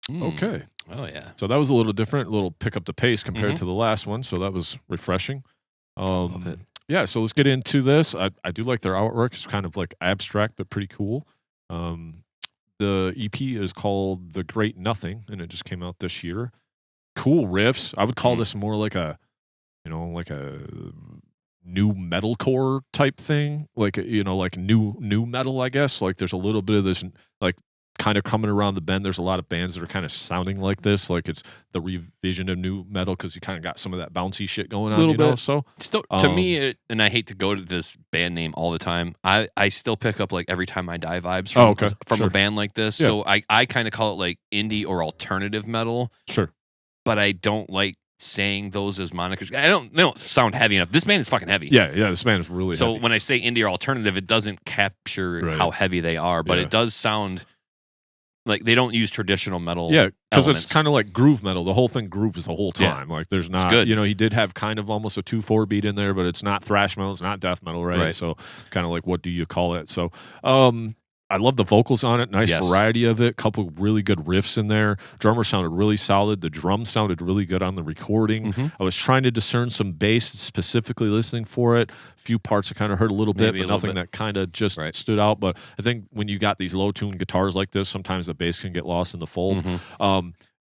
Okay. Oh, yeah. So that was a little different, a little pick up the pace compared to the last one. So that was refreshing. Love it. Yeah, so let's get into this. I do like their artwork. It's kind of like abstract, but pretty cool. The EP is called The Great Nothing, and it just came out this year. Cool riffs. I would call this more like a, like a new metalcore type thing. Like, like new metal, I guess. Like there's a little bit of this, like, kind of coming around the bend. There's a lot of bands that are kind of sounding like this, like it's the revision of new metal because you kind of got some of that bouncy shit going on. A little bit. So still, to me, and I hate to go to this band name all the time. I still pick up like Every Time I Die vibes from a band like this. Yeah. So I kind of call it like indie or alternative metal. Sure, but I don't like saying those as monikers. They don't sound heavy enough. This band is fucking heavy. Yeah, this band is really so heavy. When I say indie or alternative, it doesn't capture how heavy they are, but it does sound like they don't use traditional metal. Yeah, because it's kind of like groove metal. The whole thing grooves the whole time. Like there's not, he did have kind of almost a 2/4 beat in there, but it's not thrash metal, it's not death metal, right? So kind of like, what do you call it? So I love the vocals on it. Nice variety of it. Couple really good riffs in there. Drummer sounded really solid. The drums sounded really good on the recording. I was trying to discern some bass, specifically listening for it. A few parts I kind of heard a little bit, but nothing that kind of just stood out. But I think when you got these low-tuned guitars like this, sometimes the bass can get lost in the fold.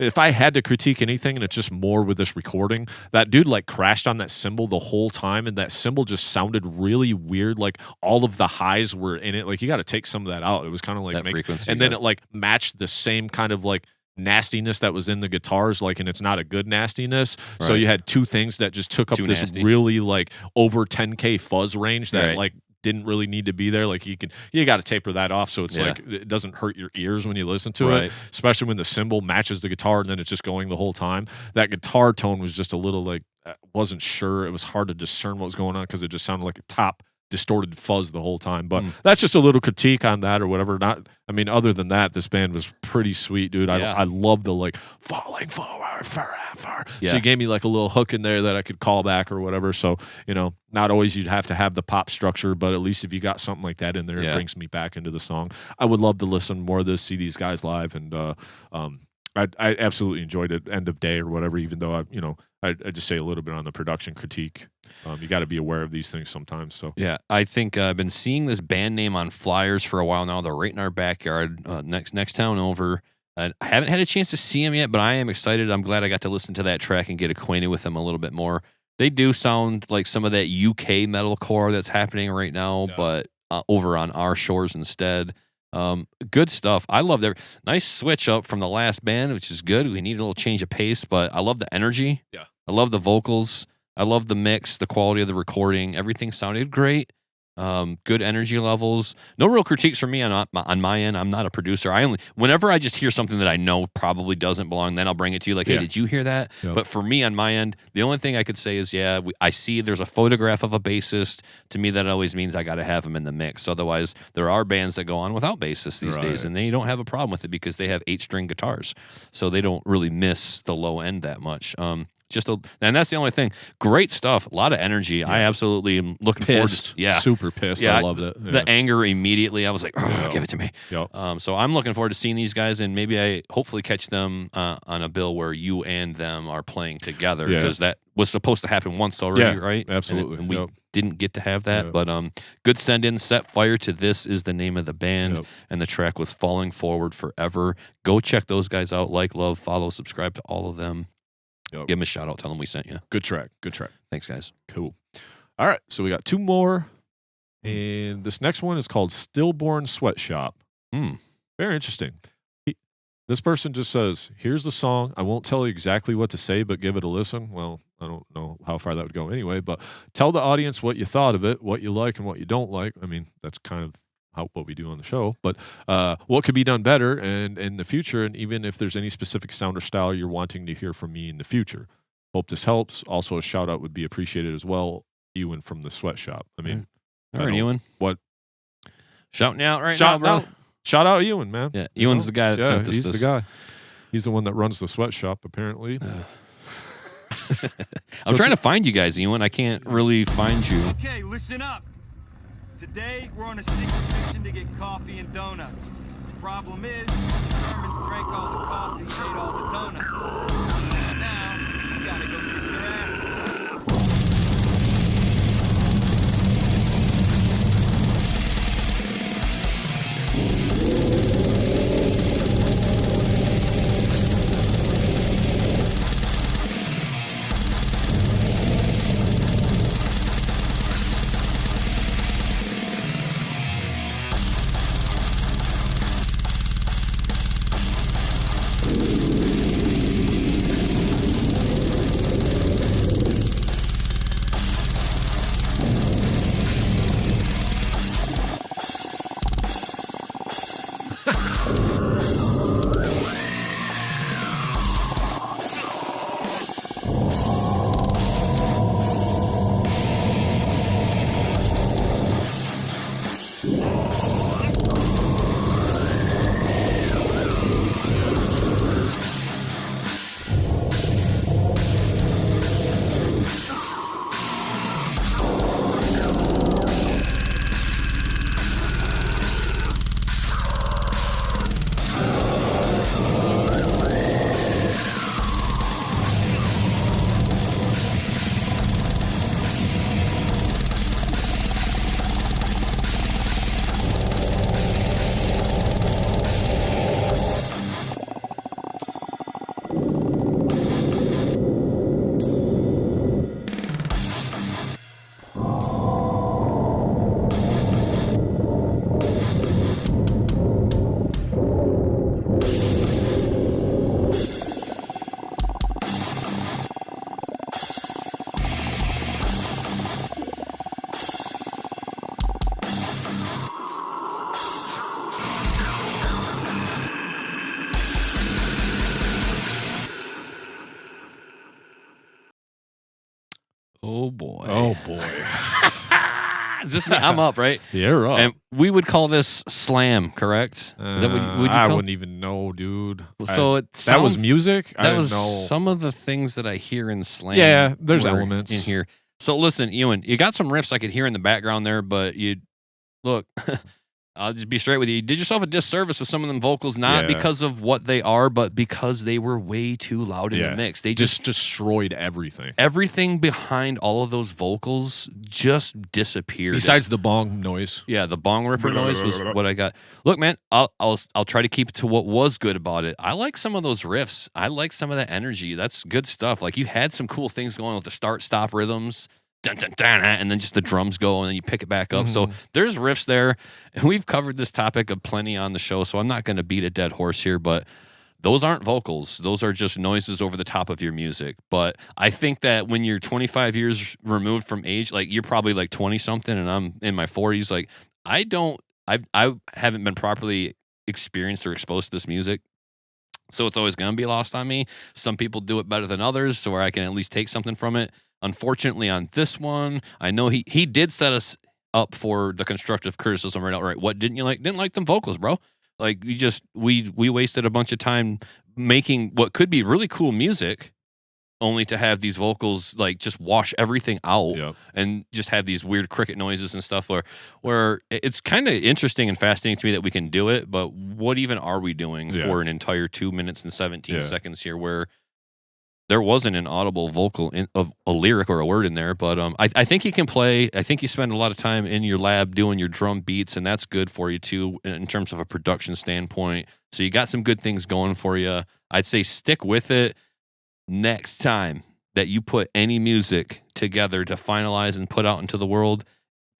if I had to critique anything, and it's just more with this recording, that dude like crashed on that cymbal the whole time, and that cymbal just sounded really weird. Like all of the highs were in it. Like you got to take some of that out. It was kind of like That frequency, and then it like matched the same kind of like nastiness that was in the guitars, like, and it's not a good nastiness. So Right. you had two things that just took up Too this nasty. really like over 10K fuzz range that Right. like didn't really need to be there. Like you got to taper that off so it's Yeah. like it doesn't hurt your ears when you listen to Right. it, especially when the cymbal matches the guitar and then it's just going the whole time. That guitar tone was just a little like, I wasn't sure. It was hard to discern what was going on because it just sounded like a top distorted fuzz the whole time. But that's just a little critique on that or whatever. Not, I mean, other than that, this band was pretty sweet, dude. Yeah. I love the like falling forward forever. Yeah. So you gave me like a little hook in there that I could call back or whatever. So, you know, not always you'd have to have the pop structure, but at least if you got something like that in there, Yeah. it brings me back into the song. I would love to listen more of this, see these guys live, and I absolutely enjoyed it. End of day or whatever. Even though I just say a little bit on the production critique. You got to be aware of these things sometimes. So Yeah, I think I've been seeing this band name on flyers for a while now. They're right in our backyard, next town over. I haven't had a chance to see them yet, but I am excited. I'm glad I got to listen to that track and get acquainted with them a little bit more. They do sound like some of that UK metalcore that's happening right now, but over on our shores instead. Good stuff. I love their nice switch up from the last band, which is good. We need a little change of pace, but I love the energy. Yeah. I love the vocals. I love the mix, the quality of the recording. Everything sounded great. Good energy levels. No real critiques from me on my end. I'm not a producer. Whenever I just hear something that I know probably doesn't belong, then I'll bring it to you like, hey, did you hear that? Yep. But for me on my end, the only thing I could say is, I see there's a photograph of a bassist. To me, that always means I got to have him in the mix. Otherwise, there are bands that go on without bassists these days, and they don't have a problem with it because they have 8-string guitars. So they don't really miss the low end that much. And that's the only thing. Great stuff. A lot of energy. I absolutely am looking forward to super pissed. Yeah, I loved it. Yeah. The anger immediately. I was like, give it to me. Yep. So I'm looking forward to seeing these guys, and maybe I hopefully catch them on a bill where you and them are playing together, because that was supposed to happen once already, right? Absolutely. And we didn't get to have that. But good send-in. Set Fire to This is the name of the band, and the track was Falling Forward Forever. Go check those guys out. Like, love, follow, subscribe to all of them. Give them a shout out. Tell them we sent you. Good track. Thanks, guys. Cool. All right. So we got two more. And this next one is called Stillborn Sweatshop. Very interesting. This person just says, here's the song. I won't tell you exactly what to say, but give it a listen. Well, I don't know how far that would go anyway, but tell the audience what you thought of it, what you like and what you don't like. I mean, that's kind of what we do on the show, but what could be done better and in the future, and even if there's any specific sound or style you're wanting to hear from me in the future. Hope this helps. Also, a shout out would be appreciated as well. Ewan from the Sweatshop. I mean, all right, Ewan. What? Shouting out now, bro. Shout out Ewan, man. Yeah, Ewan's the guy that sent us he's this. the guy. He's the one that runs the Sweatshop, apparently. I'm trying to find you guys, Ewan. I can't really find you. Okay, listen up. Today, we're on a secret mission to get coffee and donuts. The problem is, Germans drank all the coffee, ate all the donuts. Now, you gotta go kick their asses. Is this me? I'm up, right? You're up. And we would call this slam, correct? Is that what would you I call wouldn't even know, dude. So that was music? I That didn't was know. some of the things that I hear in slam. Yeah, there's were elements. in here. So listen, Ewan, you got some riffs I could hear in the background there, but you look, I'll just be straight with you. You did yourself a disservice with some of them vocals, not because of what they are, but because they were way too loud in the mix. They just destroyed everything. Everything behind all of those vocals just disappeared. Besides the bong noise. Yeah, the bong ripper noise was what I got. Look, man, I'll try to keep it to what was good about it. I like some of those riffs. I like some of that energy. That's good stuff. Like you had some cool things going with the start-stop rhythms. Dun, dun, dun, and then just the drums go and then you pick it back up. So there's riffs there. And we've covered this topic of plenty on the show, so I'm not going to beat a dead horse here, but those aren't vocals. Those are just noises over the top of your music. But I think that when you're 25 years removed from age, like you're probably like 20 something and I'm in my 40s, like I haven't been properly experienced or exposed to this music. So it's always going to be lost on me. Some people do it better than others, so where I can at least take something from it. Unfortunately, on this one, I know he did set us up for the constructive criticism right outright. What didn't you like? Didn't like them vocals, bro. Like we wasted a bunch of time making what could be really cool music, only to have these vocals like just wash everything out and just have these weird cricket noises and stuff. Where it's kind of interesting and fascinating to me that we can do it, but what even are we doing for an entire 2 minutes and 17 seconds here, where there wasn't an audible vocal of a lyric or a word in there, but I think you can play. I think you spend a lot of time in your lab doing your drum beats, and that's good for you too in terms of a production standpoint. So you got some good things going for you. I'd say stick with it. Next time that you put any music together to finalize and put out into the world,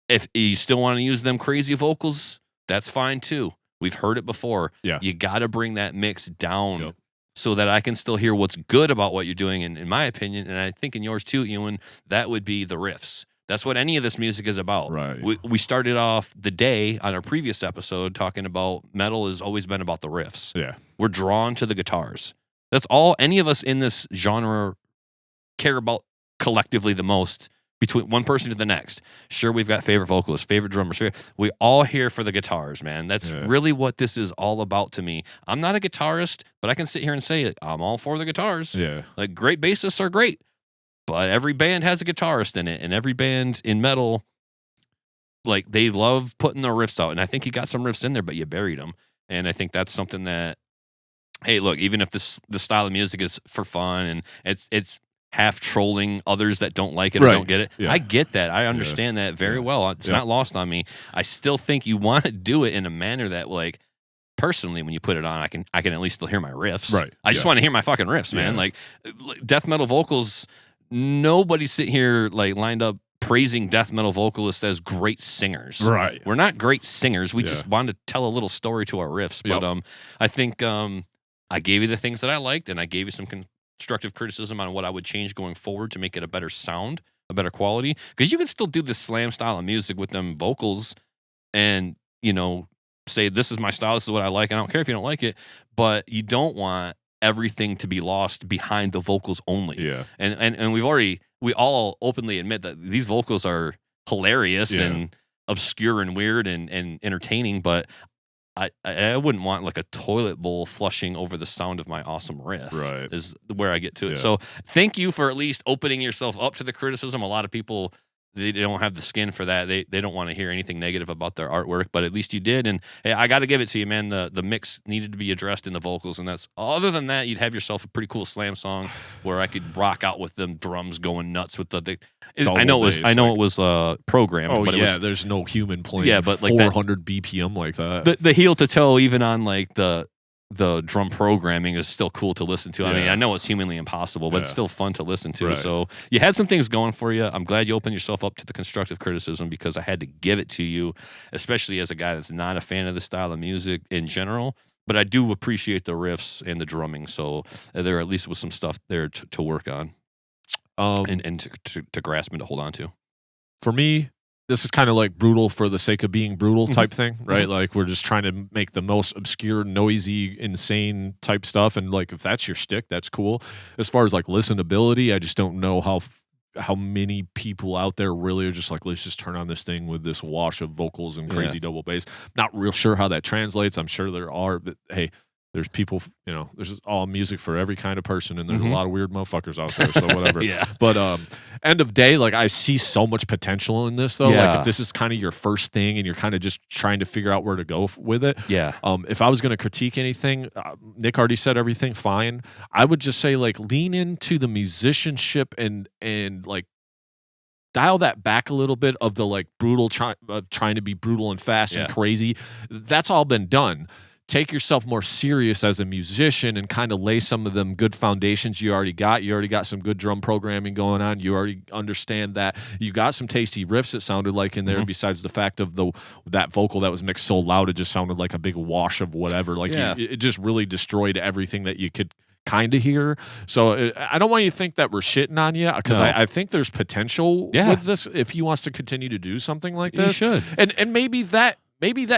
if you still want to use them crazy vocals, that's fine too. We've heard it before. Yeah. You got to bring that mix down. So that I can still hear what's good about what you're doing. And in my opinion, and I think in yours too, Ewan, that would be the riffs. That's what any of this music is about. Right. We started off the day on our previous episode talking about metal has always been about the riffs. Yeah. We're drawn to the guitars. That's all any of us in this genre care about collectively the most, between one person to the next. Sure, we've got favorite vocalists, favorite drummers. We all here for the guitars, man. That's really what this is all about to me. I'm not a guitarist, but I can sit here and say it. I'm all for the guitars. Yeah. Like great bassists are great, but every band has a guitarist in it, and every band in metal, like they love putting their riffs out. And I think you got some riffs in there, but you buried them. And I think that's something that, hey, look, even if the style of music is for fun and it's half trolling others that don't like it or don't get it. Yeah. I get that. I understand that very well. It's not lost on me. I still think you want to do it in a manner that, like, personally, when you put it on, I can at least still hear my riffs. Right. I just want to hear my fucking riffs, man. Like death metal vocals, nobody's sitting here like lined up praising death metal vocalists as great singers. Right. We're not great singers. We just want to tell a little story to our riffs. But I think I gave you the things that I liked, and I gave you some constructive criticism on what I would change going forward to make it a better sound, a better quality. Because you can still do this slam style of music with them vocals and, you know, say, this is my style, this is what I like, and I don't care if you don't like it, but you don't want everything to be lost behind the vocals only. Yeah. And we all openly admit that these vocals are hilarious and obscure and weird and entertaining, but I wouldn't want like a toilet bowl flushing over the sound of my awesome riff. Right. Is where I get to it. So thank you for at least opening yourself up to the criticism. A lot of people, they don't have the skin for that. They don't want to hear anything negative about their artwork, but at least you did. And hey, I got to give it to you, man. The mix needed to be addressed in the vocals, and that's other than that, you'd have yourself a pretty cool slam song where I could rock out with them drums going nuts with I know it was programmed. But it was, there's no human playing. But like 400 BPM like that. The heel to toe, even on like the drum programming, is still cool to listen to. I mean, I know it's humanly impossible, but it's still fun to listen to. Right. So you had some things going for you. I'm glad you opened yourself up to the constructive criticism, because I had to give it to you, especially as a guy that's not a fan of the style of music in general. But I do appreciate the riffs and the drumming. So there at least was some stuff there to work on and to grasp and to hold on to. For me, this is kind of like brutal for the sake of being brutal type thing, right? Like we're just trying to make the most obscure, noisy, insane type stuff. And like, if that's your shtick, that's cool. As far as like listenability, I just don't know how how many people out there really are just like, let's just turn on this thing with this wash of vocals and crazy double bass. Not real sure how that translates. I'm sure there are, but hey, there's people, there's all music for every kind of person, and there's a lot of weird motherfuckers out there, so whatever. But end of day, like, I see so much potential in this, though. Like, if this is kind of your first thing and you're kind of just trying to figure out where to go with it. If I was going to critique anything, Nick already said everything fine. I would just say, like, lean into the musicianship and like, dial that back a little bit of the, like, brutal, trying to be brutal and fast and crazy. That's all been done. Take yourself more serious as a musician and kind of lay some of them good foundations you already got. You already got some good drum programming going on. You already understand that. You got some tasty riffs, it sounded like, in there, besides the fact of that vocal that was mixed so loud it just sounded like a big wash of whatever. Like, it just really destroyed everything that you could kind of hear. So I don't want you to think that we're shitting on you, because I think there's potential with this if he wants to continue to do something like this. You should. And maybe that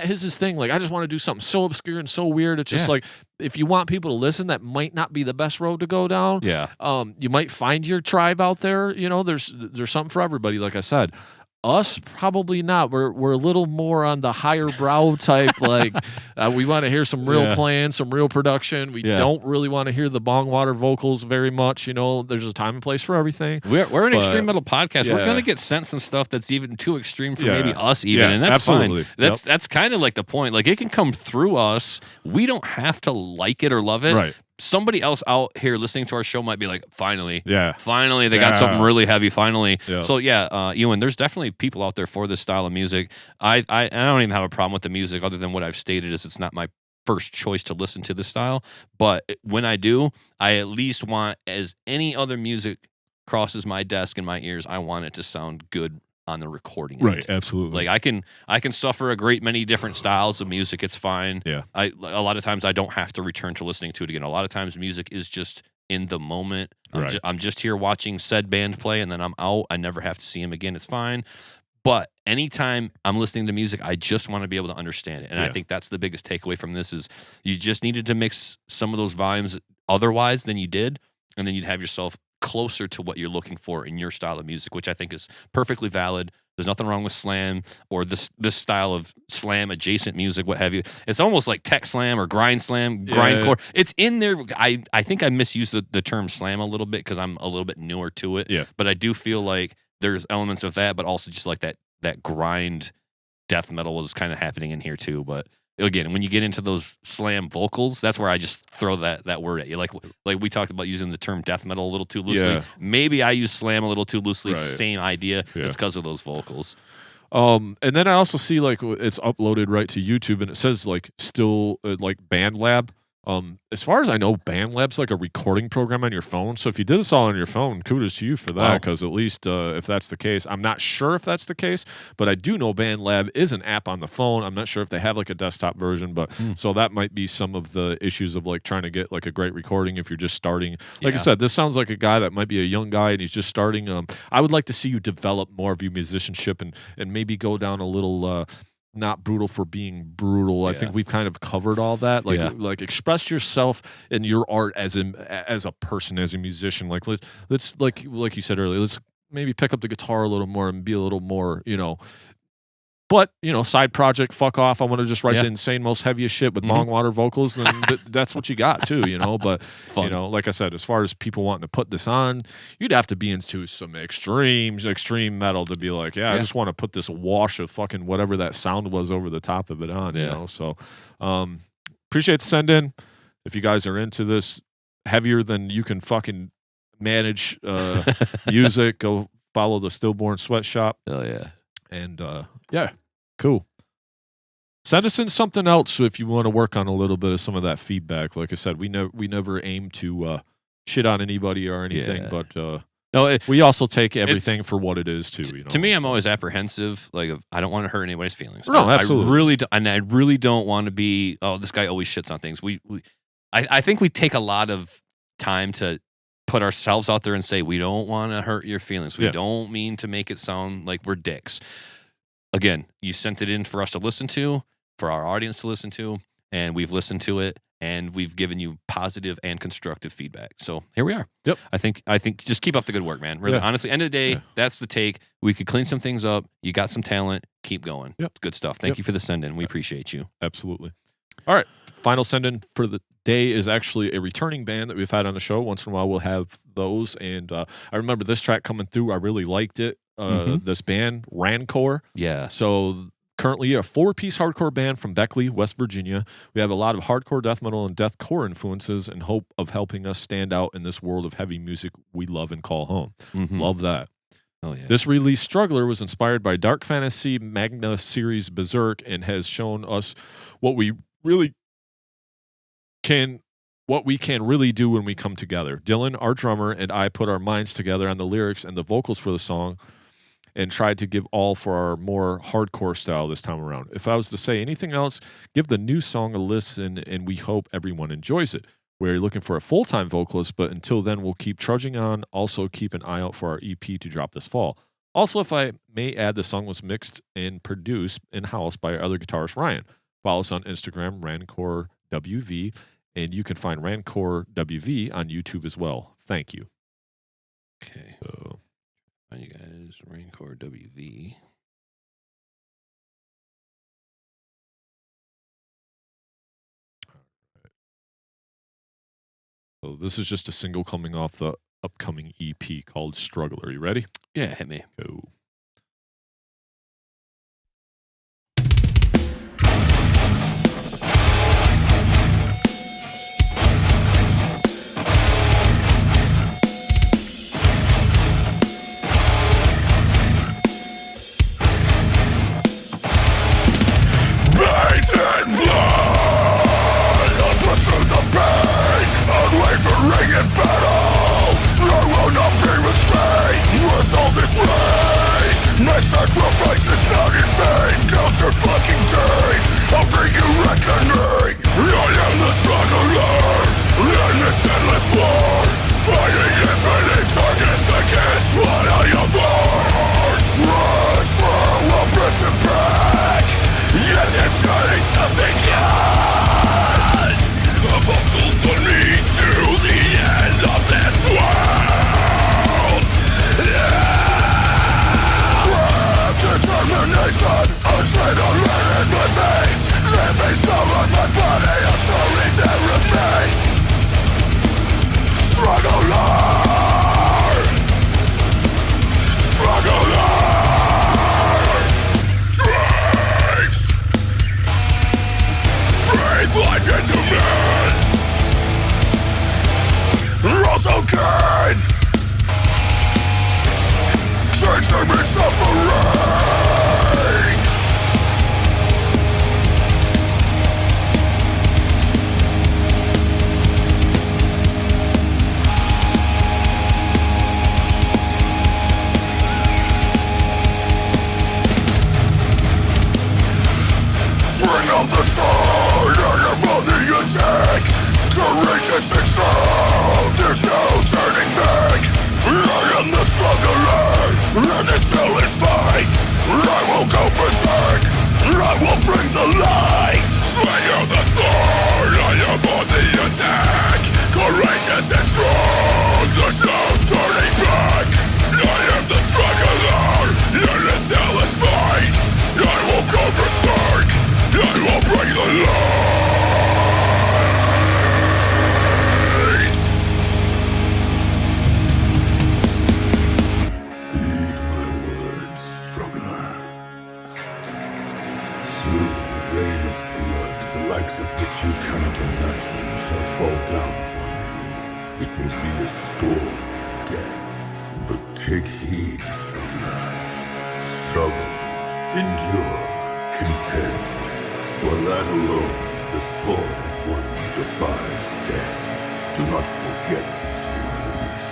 is his thing. Like, I just want to do something so obscure and so weird. It's just like, if you want people to listen, that might not be the best road to go down. You might find your tribe out there. There's something for everybody, like I said. Us, probably not. We're a little more on the higher brow type. Like, we want to hear some real playing, some real production. We don't really want to hear the bong water vocals very much. There's a time and place for everything. We're an extreme metal podcast. We're gonna get sent some stuff that's even too extreme for maybe us, even, and that's fine. That's kind of like the point. Like, it can come through us. We don't have to like it or love it. Right. Somebody else out here listening to our show might be like, finally, they got something really heavy, finally. So, Ewan, there's definitely people out there for this style of music. I don't even have a problem with the music, other than what I've stated is it's not my first choice to listen to this style. But when I do, I at least want, as any other music crosses my desk and my ears, I want it to sound good on the recording. Right, absolutely. Like, I can suffer a great many different styles of music. It's fine. A lot of times I don't have to return to listening to it again. A lot of times music is just in the moment. I'm just here watching said band play, and then I'm out. I never have to see him again. It's fine. But anytime I'm listening to music, I just want to be able to understand it. And I think that's the biggest takeaway from this is you just needed to mix some of those volumes otherwise than you did, and then you'd have yourself closer to what you're looking for in your style of music, which I think is perfectly valid. There's nothing wrong with slam or this style of slam adjacent music, what have you. It's almost like tech slam or grind slam, grindcore. It's in there. I think I misuse the term slam a little bit because I'm a little bit newer to it. But I do feel like there's elements of that, but also just like that grind death metal is kind of happening in here too. But again, when you get into those slam vocals, that's where I just throw that word at you. Like we talked about using the term death metal a little too loosely. Maybe I use slam a little too loosely. Same idea. It's because of those vocals. And then I also see, like, it's uploaded right to YouTube, and it says, like, still like BandLab. As far as I know, BandLab's like a recording program on your phone. So if you did this all on your phone, kudos to you for that. Because at least if that's the case, I'm not sure if that's the case, but I do know BandLab is an app on the phone. I'm not sure if they have like a desktop version, but so that might be some of the issues of like trying to get like a great recording if you're just starting. Like I said, this sounds like a guy that might be a young guy and he's just starting. I would like to see you develop more of your musicianship and maybe go down a little. Not brutal for being brutal. I think we've kind of covered all that. Like express yourself in your art as a person, as a musician. Like let's like you said earlier, let's maybe pick up the guitar a little more and be a little more, But, side project, fuck off. I want to just write the insane, most heaviest shit with bong water vocals. Then that's what you got, too, But, like I said, as far as people wanting to put this on, you'd have to be into some extreme metal to be like, I just want to put this wash of fucking whatever that sound was over the top of it on, So, appreciate the send in. If you guys are into this heavier than you can fucking manage music, go follow the Stillborn Sweatshop. Oh, yeah. And, cool. Send us in something else if you want to work on a little bit of some of that feedback. Like I said, we never aim to shit on anybody or anything, but we also take everything for what it is, too. To me, I'm always apprehensive. Like, I don't want to hurt anybody's feelings. No, absolutely. I really don't want to be, this guy always shits on things. I think we take a lot of time to put ourselves out there and say, we don't want to hurt your feelings. We don't mean to make it sound like we're dicks. Again, you sent it in for us to listen to, for our audience to listen to, and we've listened to it, and we've given you positive and constructive feedback. So here we are. Yep. I think just keep up the good work, man. Really, honestly, end of the day, that's the take. We could clean some things up. You got some talent. Keep going. Yep. Good stuff. Thank you for the send-in. We appreciate you. Absolutely. All right. Final send-in for the day is actually a returning band that we've had on the show. Once in a while, we'll have those. And I remember this track coming through. I really liked it. This band, Rancor. Yeah. So currently a 4-piece hardcore band from Beckley, West Virginia. We have a lot of hardcore death metal and deathcore influences in hope of helping us stand out in this world of heavy music we love and call home. Love that. Oh, yeah. This release, Struggler, was inspired by Dark Fantasy Magna series Berserk and has shown us what we can really do when we come together. Dylan, our drummer, and I put our minds together on the lyrics and the vocals for the song and tried to give all for our more hardcore style this time around. If I was to say anything else, give the new song a listen, and we hope everyone enjoys it. We're looking for a full-time vocalist, but until then, we'll keep trudging on. Also, keep an eye out for our EP to drop this fall. Also, if I may add, the song was mixed and produced in-house by our other guitarist, Ryan. Follow us on Instagram, RancorWV, and you can find RancorWV on YouTube as well. Thank you. Okay. So, Find you guys, Rancor WV. so this is just a single coming off the upcoming EP called Struggler. You ready? Yeah, hit me. Go. In battle, I will not be restrained with all this rage. My sacrifice is not in vain. Count your fucking days, I'll bring you reckoning. I am the struggler in this endless war, fighting infinite targets against what I avoid. Transfer will press it back, yet there's surely something good. Apostles on me to the end of this world. Determination, adrenaline in my veins, living soul on my body, a story that remains. Struggler, struggler, dreams, breathe life into me. Also can chasing me suffering. Bring out the sword, I am on the attack. Courageous and strong, there's no turning back. I am the struggler, and this hell is fight. I will go berserk, I will bring the light. Swing out the sword, I am on the attack. Courageous and strong, there's no turning back. I am the struggler, and this hell is fight. I will go berserk, I will bring the light. You cannot imagine shall fall down upon you. It will be a storm of death. But take heed, struggler. Struggle, endure, contend. For that alone is the sword of one who defies death. Do not forget these words.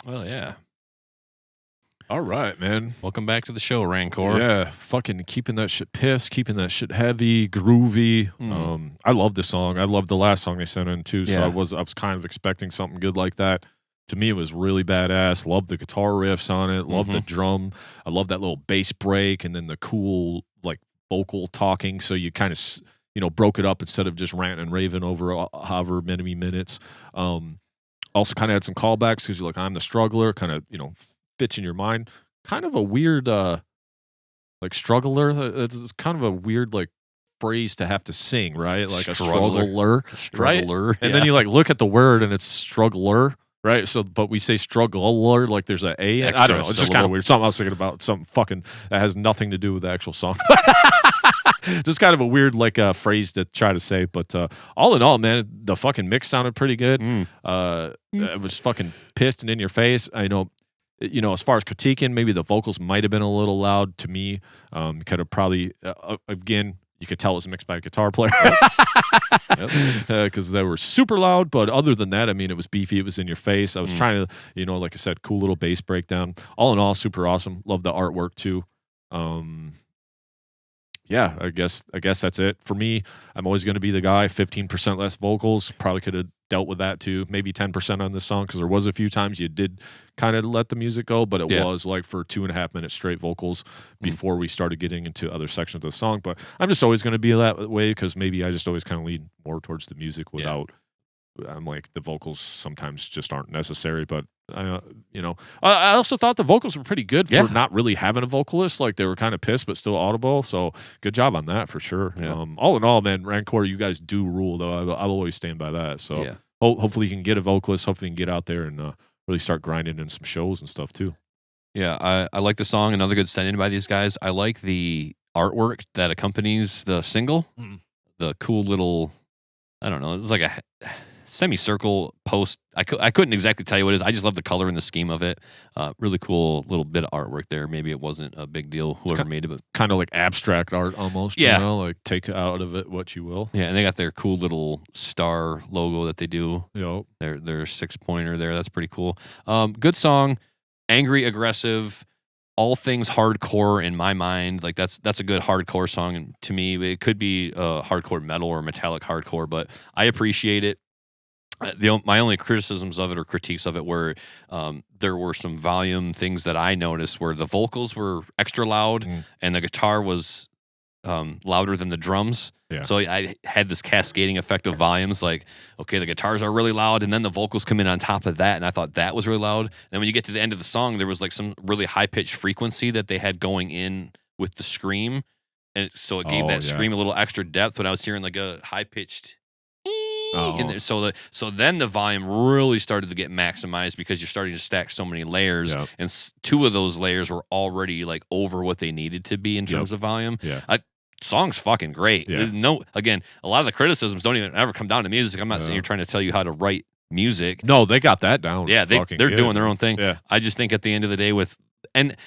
Well, yeah. All right, man. Welcome back to the show, Rancor. Yeah, fucking keeping that shit pissed, keeping that shit heavy, groovy. I love this song. I love the last song they sent in too. So Yeah. I was kind of expecting something good like that. To me, it was really badass. Love the guitar riffs on it. Love the drum. I love that little bass break and then the cool like vocal talking. So you kind of broke it up instead of just ranting and raving over however many minutes. Also kind of had some callbacks because you're like, I'm the struggler. Kind of fits in your mind. Kind of a weird like struggler. It's kind of a weird like phrase to have to sing, right? Like a struggler. Right? And then you like look at the word and it's struggler, right? So but we say struggler like there's a A. I don't know. It's just kind of weird. Something I was thinking about, something fucking that has nothing to do with the actual song. Just kind of a weird like phrase to try to say. But all in all, man, the fucking mix sounded pretty good. It was fucking pissed and in your face. I know. As far as critiquing, maybe the vocals might have been a little loud to me. Could have probably, again, you could tell it was mixed by a guitar player because they were super loud. But other than that, I mean, it was beefy. It was in your face. I was trying to, like I said, cool little bass breakdown. All in all, super awesome. Love the artwork too. Yeah, I guess that's it for me. I'm always going to be the guy. 15% less vocals. Probably could have dealt with that too. Maybe 10% on this song because there was a few times you did kind of let the music go, but it was like for 2.5 minutes straight vocals before we started getting into other sections of the song. But I'm just always going to be that way because maybe I just always kind of lean more towards the music without. I'm like the vocals sometimes just aren't necessary, but I also thought the vocals were pretty good for not really having a vocalist. Like they were kind of pissed, but still audible. So good job on that for sure. Yeah. All in all, man, Rancor, you guys do rule though. I'll always stand by that. So hopefully you can get a vocalist. Hopefully you can get out there and really start grinding in some shows and stuff too. Yeah, I like the song. Another good send-in by these guys. I like the artwork that accompanies the single. The cool little, I don't know, it's like a semicircle post. I couldn't exactly tell you what it is. I just love the color and the scheme of it. Really cool little bit of artwork there. Maybe it wasn't a big deal, whoever made it, but kind of like abstract art almost. Yeah. Like take out of it what you will. Yeah, and they got their cool little star logo that they do. Yep. Their 6-pointer there. That's pretty cool. Good song. Angry, aggressive, all things hardcore in my mind. Like that's a good hardcore song. And to me, it could be hardcore metal or metallic hardcore, but I appreciate it. My only criticisms of it or critiques of it were there were some volume things that I noticed where the vocals were extra loud and the guitar was louder than the drums. Yeah. So I had this cascading effect of volumes. Like, okay, the guitars are really loud, and then the vocals come in on top of that, and I thought that was really loud. And then when you get to the end of the song, there was like some really high pitched frequency that they had going in with the scream, and so it gave that scream a little extra depth. When I was hearing like a high pitched. In there. So then the volume really started to get maximized because you're starting to stack so many layers, and 2 of those layers were already like over what they needed to be in terms of volume. Yeah. Song's fucking great. Yeah. Again, a lot of the criticisms don't even ever come down to music. I'm not sitting here trying to tell you how to write music. No, they got that down. Yeah, they're doing their own thing. Yeah. I just think at the end of the day and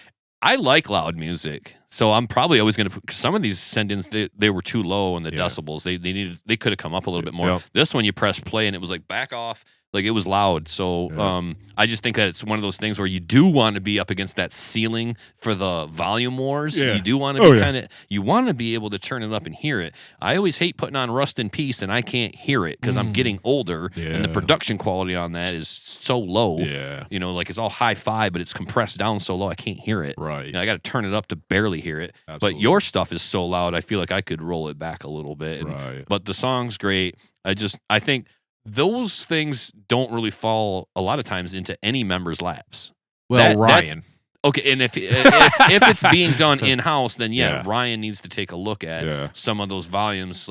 I like loud music, so I'm probably always going to put some of these send-ins. They were too low in the decibels. They could have come up a little bit more. Yep. This one you press play and it was like back off. Like it was loud. So I just think that it's one of those things where you do want to be up against that ceiling for the volume wars. Yeah. You do want to be you want to be able to turn it up and hear it. I always hate putting on Rust in Peace and I can't hear it because I'm getting older and the production quality on that is so low. Yeah. Like it's all hi-fi, but it's compressed down so low I can't hear it. Right. I got to turn it up to barely hear it. Absolutely. But your stuff is so loud, I feel like I could roll it back a little bit. But the song's great. I think those things don't really fall a lot of times into any member's laps. Well, Ryan. Okay, and if it's being done in-house, then Yeah. Ryan needs to take a look at some of those volumes,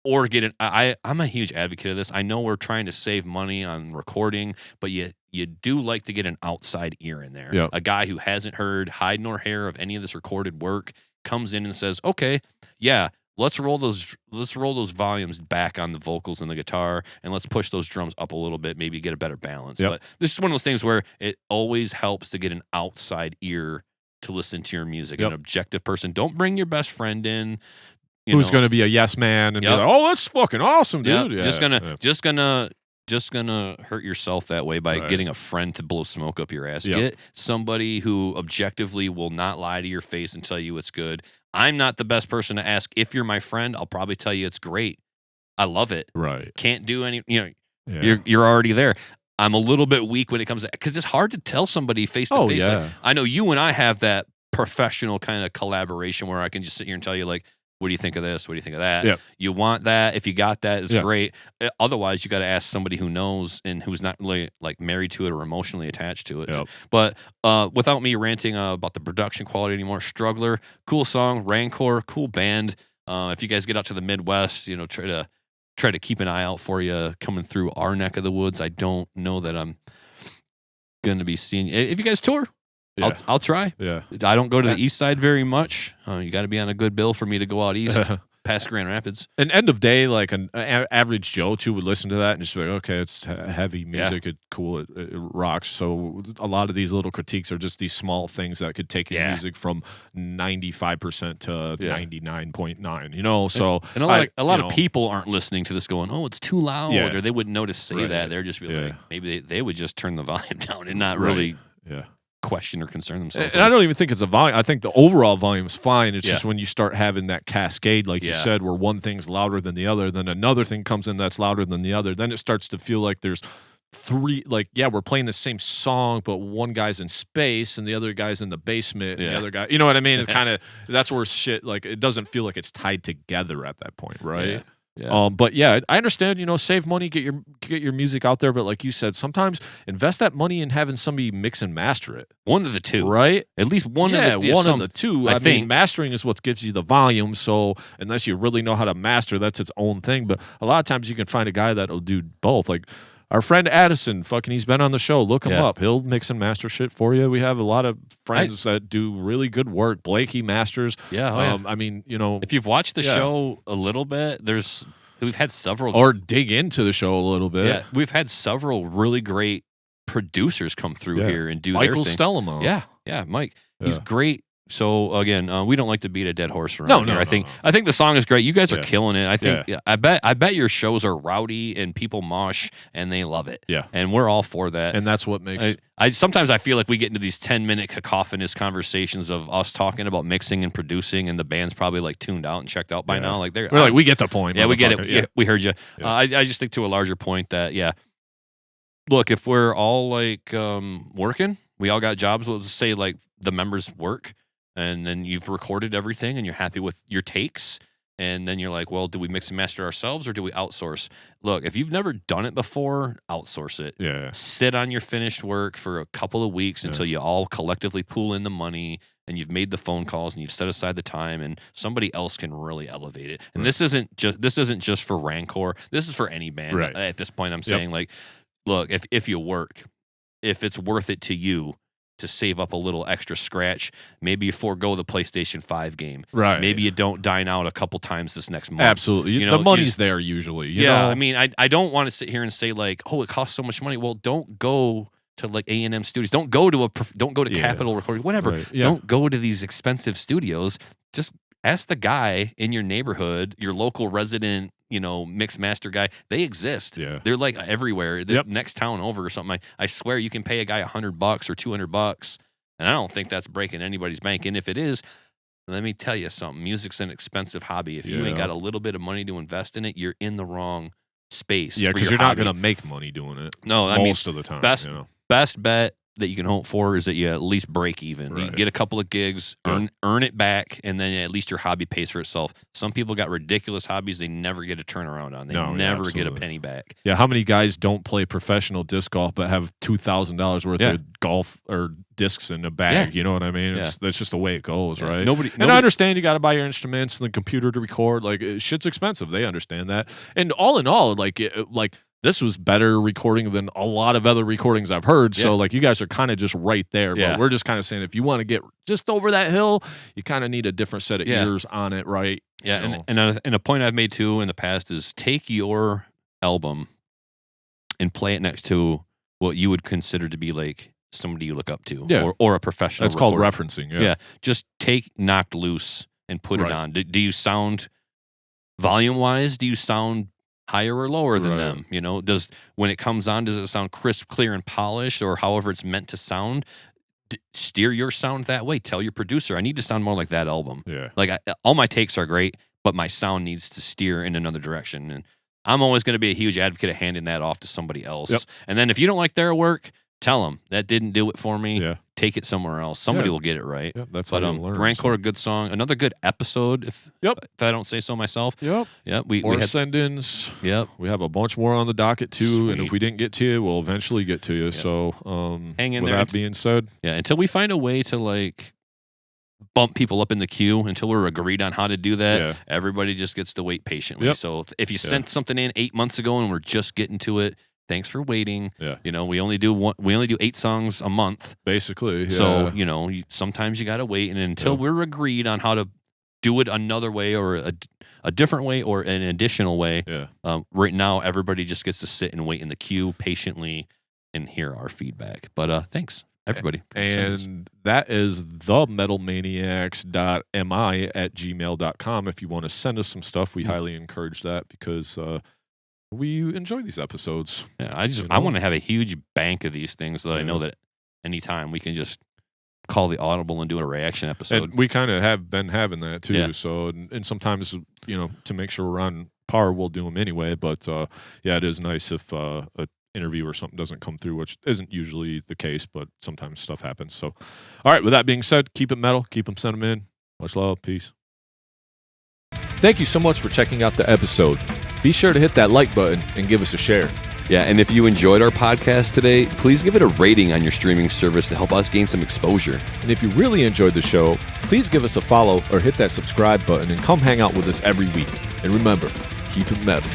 or get it. I'm a huge advocate of this. I know we're trying to save money on recording, but you do like to get an outside ear in there. Yep. A guy who hasn't heard hide nor hair of any of this recorded work comes in and says, okay, yeah, let's roll those volumes back on the vocals and the guitar, and let's push those drums up a little bit, maybe get a better balance. Yep. But this is one of those things where it always helps to get an outside ear to listen to your music, an objective person. Don't bring your best friend in. Who's going to be a yes man and be like, oh, that's fucking awesome, dude. Yep. Yeah. Just gonna just gonna hurt yourself that way by getting a friend to blow smoke up your ass. Yep. Get somebody who objectively will not lie to your face and tell you it's good. I'm not the best person to ask. If you're my friend, I'll probably tell you it's great. I love it. Right. Can't do any, you're already there. I'm a little bit weak when it comes to, because it's hard to tell somebody face to face. Yeah. I know you and I have that professional kind of collaboration where I can just sit here and tell you, like, what do you think of this? What do you think of that? Yep. You want that. If you got that, it's great. Otherwise, you got to ask somebody who knows and who's not really like married to it or emotionally attached to it. Yep. But without me ranting about the production quality anymore, Struggler, cool song, Rancor, cool band. If you guys get out to the Midwest, try to keep an eye out for you coming through our neck of the woods. I don't know that I'm going to be seeing. If you guys tour, I'll try. Yeah. I don't go to the east side very much. You got to be on a good bill for me to go out east past Grand Rapids. And end of day, like an average Joe too would listen to that and just be like, okay, it's heavy music, it's cool, it rocks. So a lot of these little critiques are just these small things that could take your music from 95% to 99.9. So and a lot of people aren't listening to this going, oh, it's too loud, or they wouldn't know to say that. They're just be like, maybe they would just turn the volume down and not really question or concern themselves. And I don't even think it's a volume. I think the overall volume is fine. It's just when you start having that cascade, like you said, where one thing's louder than the other, then another thing comes in that's louder than the other. Then it starts to feel like there's three, like, we're playing the same song, but one guy's in space and the other guy's in the basement. And the other guy, you know what I mean? It's kind of, that's where shit, like, it doesn't feel like it's tied together at that point, right? Yeah. But I understand, save money, get your music out there. But like you said, sometimes invest that money in having somebody mix and master it. One of the two. Right? At least one of the two. I think mean, mastering is what gives you the volume. So unless you really know how to master, that's its own thing. But a lot of times you can find a guy that'll do both. Like our friend Addison, he's been on the show. Look him up. He'll mix and master shit for you. We have a lot of friends that do really good work. Blake, he masters. I mean, if you've watched the show a little bit, we've had several, or dig into the show a little bit. Yeah, we've had several really great producers come through here and do Michael their thing. Stellamo. Yeah, Mike. He's great. So again, we don't like to beat a dead horse around here. No, I think the song is great. You guys are killing it. I think I bet your shows are rowdy and people mosh and they love it. Yeah. And we're all for that. And that's what makes sometimes I feel like we get into these 10-minute cacophonous conversations of us talking about mixing and producing, and the band's probably like tuned out and checked out by now. Like we're like, we get the point. Yeah, we get it. Yeah. We heard you. I just think to a larger point that look, if we're all like working, we all got jobs. Let's say like the members work. And then you've recorded everything and you're happy with your takes. And then you're like, well, do we mix and master ourselves or do we outsource? Look, if you've never done it before, outsource it. Yeah. Sit on your finished work for a couple of weeks until you all collectively pool in the money and you've made the phone calls and you've set aside the time and somebody else can really elevate it. And this isn't just for Rancor. This is for any band. Right. At this point, I'm saying like, look, if you work, if it's worth it to you, to save up a little extra scratch, maybe you forego the PlayStation 5 game. Right. Maybe you don't dine out a couple times this next month. Absolutely. The money's there usually. You know? I mean, I don't want to sit here and say like, oh, it costs so much money. Well, don't go to like A&M studios. Don't go to Capitol Recording. Whatever. Right. Yeah. Don't go to these expensive studios. Just ask the guy in your neighborhood, your local resident, mix master guy. They exist. Yeah. They're like everywhere. They're next town over or something. I swear you can pay a guy $100 or $200, and I don't think that's breaking anybody's bank. And if it is, let me tell you something. Music's an expensive hobby. If you ain't got a little bit of money to invest in it, you're in the wrong space. Yeah, because you're not going to make money doing it. No, most of the time. Best bet that you can hope for is that you at least break even. Right. You get a couple of gigs, earn it back, and then at least your hobby pays for itself. Some people got ridiculous hobbies they never get a turnaround on. They never get a penny back. Yeah, how many guys don't play professional disc golf but have $2,000 worth of golf or discs in a bag? You know what I mean? That's just the way it goes, right? Nobody. And I understand you got to buy your instruments and the computer to record. Like, shit's expensive. They understand that. And all in all, like this was better recording than a lot of other recordings I've heard. So, like, you guys are kind of just right there. But we're just kind of saying if you want to get just over that hill, you kind of need a different set of ears on it, right? Yeah, and a point I've made, too, in the past is take your album and play it next to what you would consider to be, like, somebody you look up to or a professional That's called referencing, Yeah, just take Knocked Loose and put it on. Do you sound, volume-wise, do you sound higher or lower than Right. them? You know, when it comes on, does it sound crisp, clear, and polished, or however it's meant to sound? Steer your sound that way. Tell your producer, I need to sound more like that album. Yeah. Like all my takes are great, but my sound needs to steer in another direction. And I'm always going to be a huge advocate of handing that off to somebody else. Yep. And then if you don't like their work, tell them that didn't do it for me. Yeah. Take it somewhere else. Somebody Yeah. will get it right. Yeah, that's But how you learn. Rancor, a good song, another good episode. If I don't say so myself. Yep. Yeah, More we had. send-ins. Yep. We have a bunch more on the docket too, and Sweet. if we didn't get to you, we'll eventually get to you. So, Hang in with there. that being said, Yeah, until we find a way to like bump people up in the queue, until we're agreed on how to do that, Yeah. everybody just gets to wait patiently. Yep. So if you sent something in 8 months ago and we're just getting to it, thanks for waiting. Yeah. You know, we only do 8 songs a month. basically, yeah. So, you know, sometimes you got to wait. And until we're agreed on how to do it another way or a different way or an additional way, right now, everybody just gets to sit and wait in the queue patiently and hear our feedback. But thanks, everybody. And that is the metalmaniacs.mi@gmail.com. If you want to send us some stuff, we highly encourage that because we enjoy these episodes. Yeah, I You know? I want to have a huge bank of these things so that I know that anytime we can just call the audible and do a reaction episode. And we kind of have been having that too. Yeah. So, and sometimes, you know, to make sure we're on par, we'll do them anyway. But yeah, it is nice if a interview or something doesn't come through, which isn't usually the case, but sometimes stuff happens. So, all right, with that being said, keep it metal, keep them, send them in. Much love, peace. Thank you so much for checking out the episode. Be sure to hit that like button and give us a share. Yeah, and if you enjoyed our podcast today, please give it a rating on your streaming service to help us gain some exposure. And if you really enjoyed the show, please give us a follow or hit that subscribe button and come hang out with us every week. And remember, keep it metal.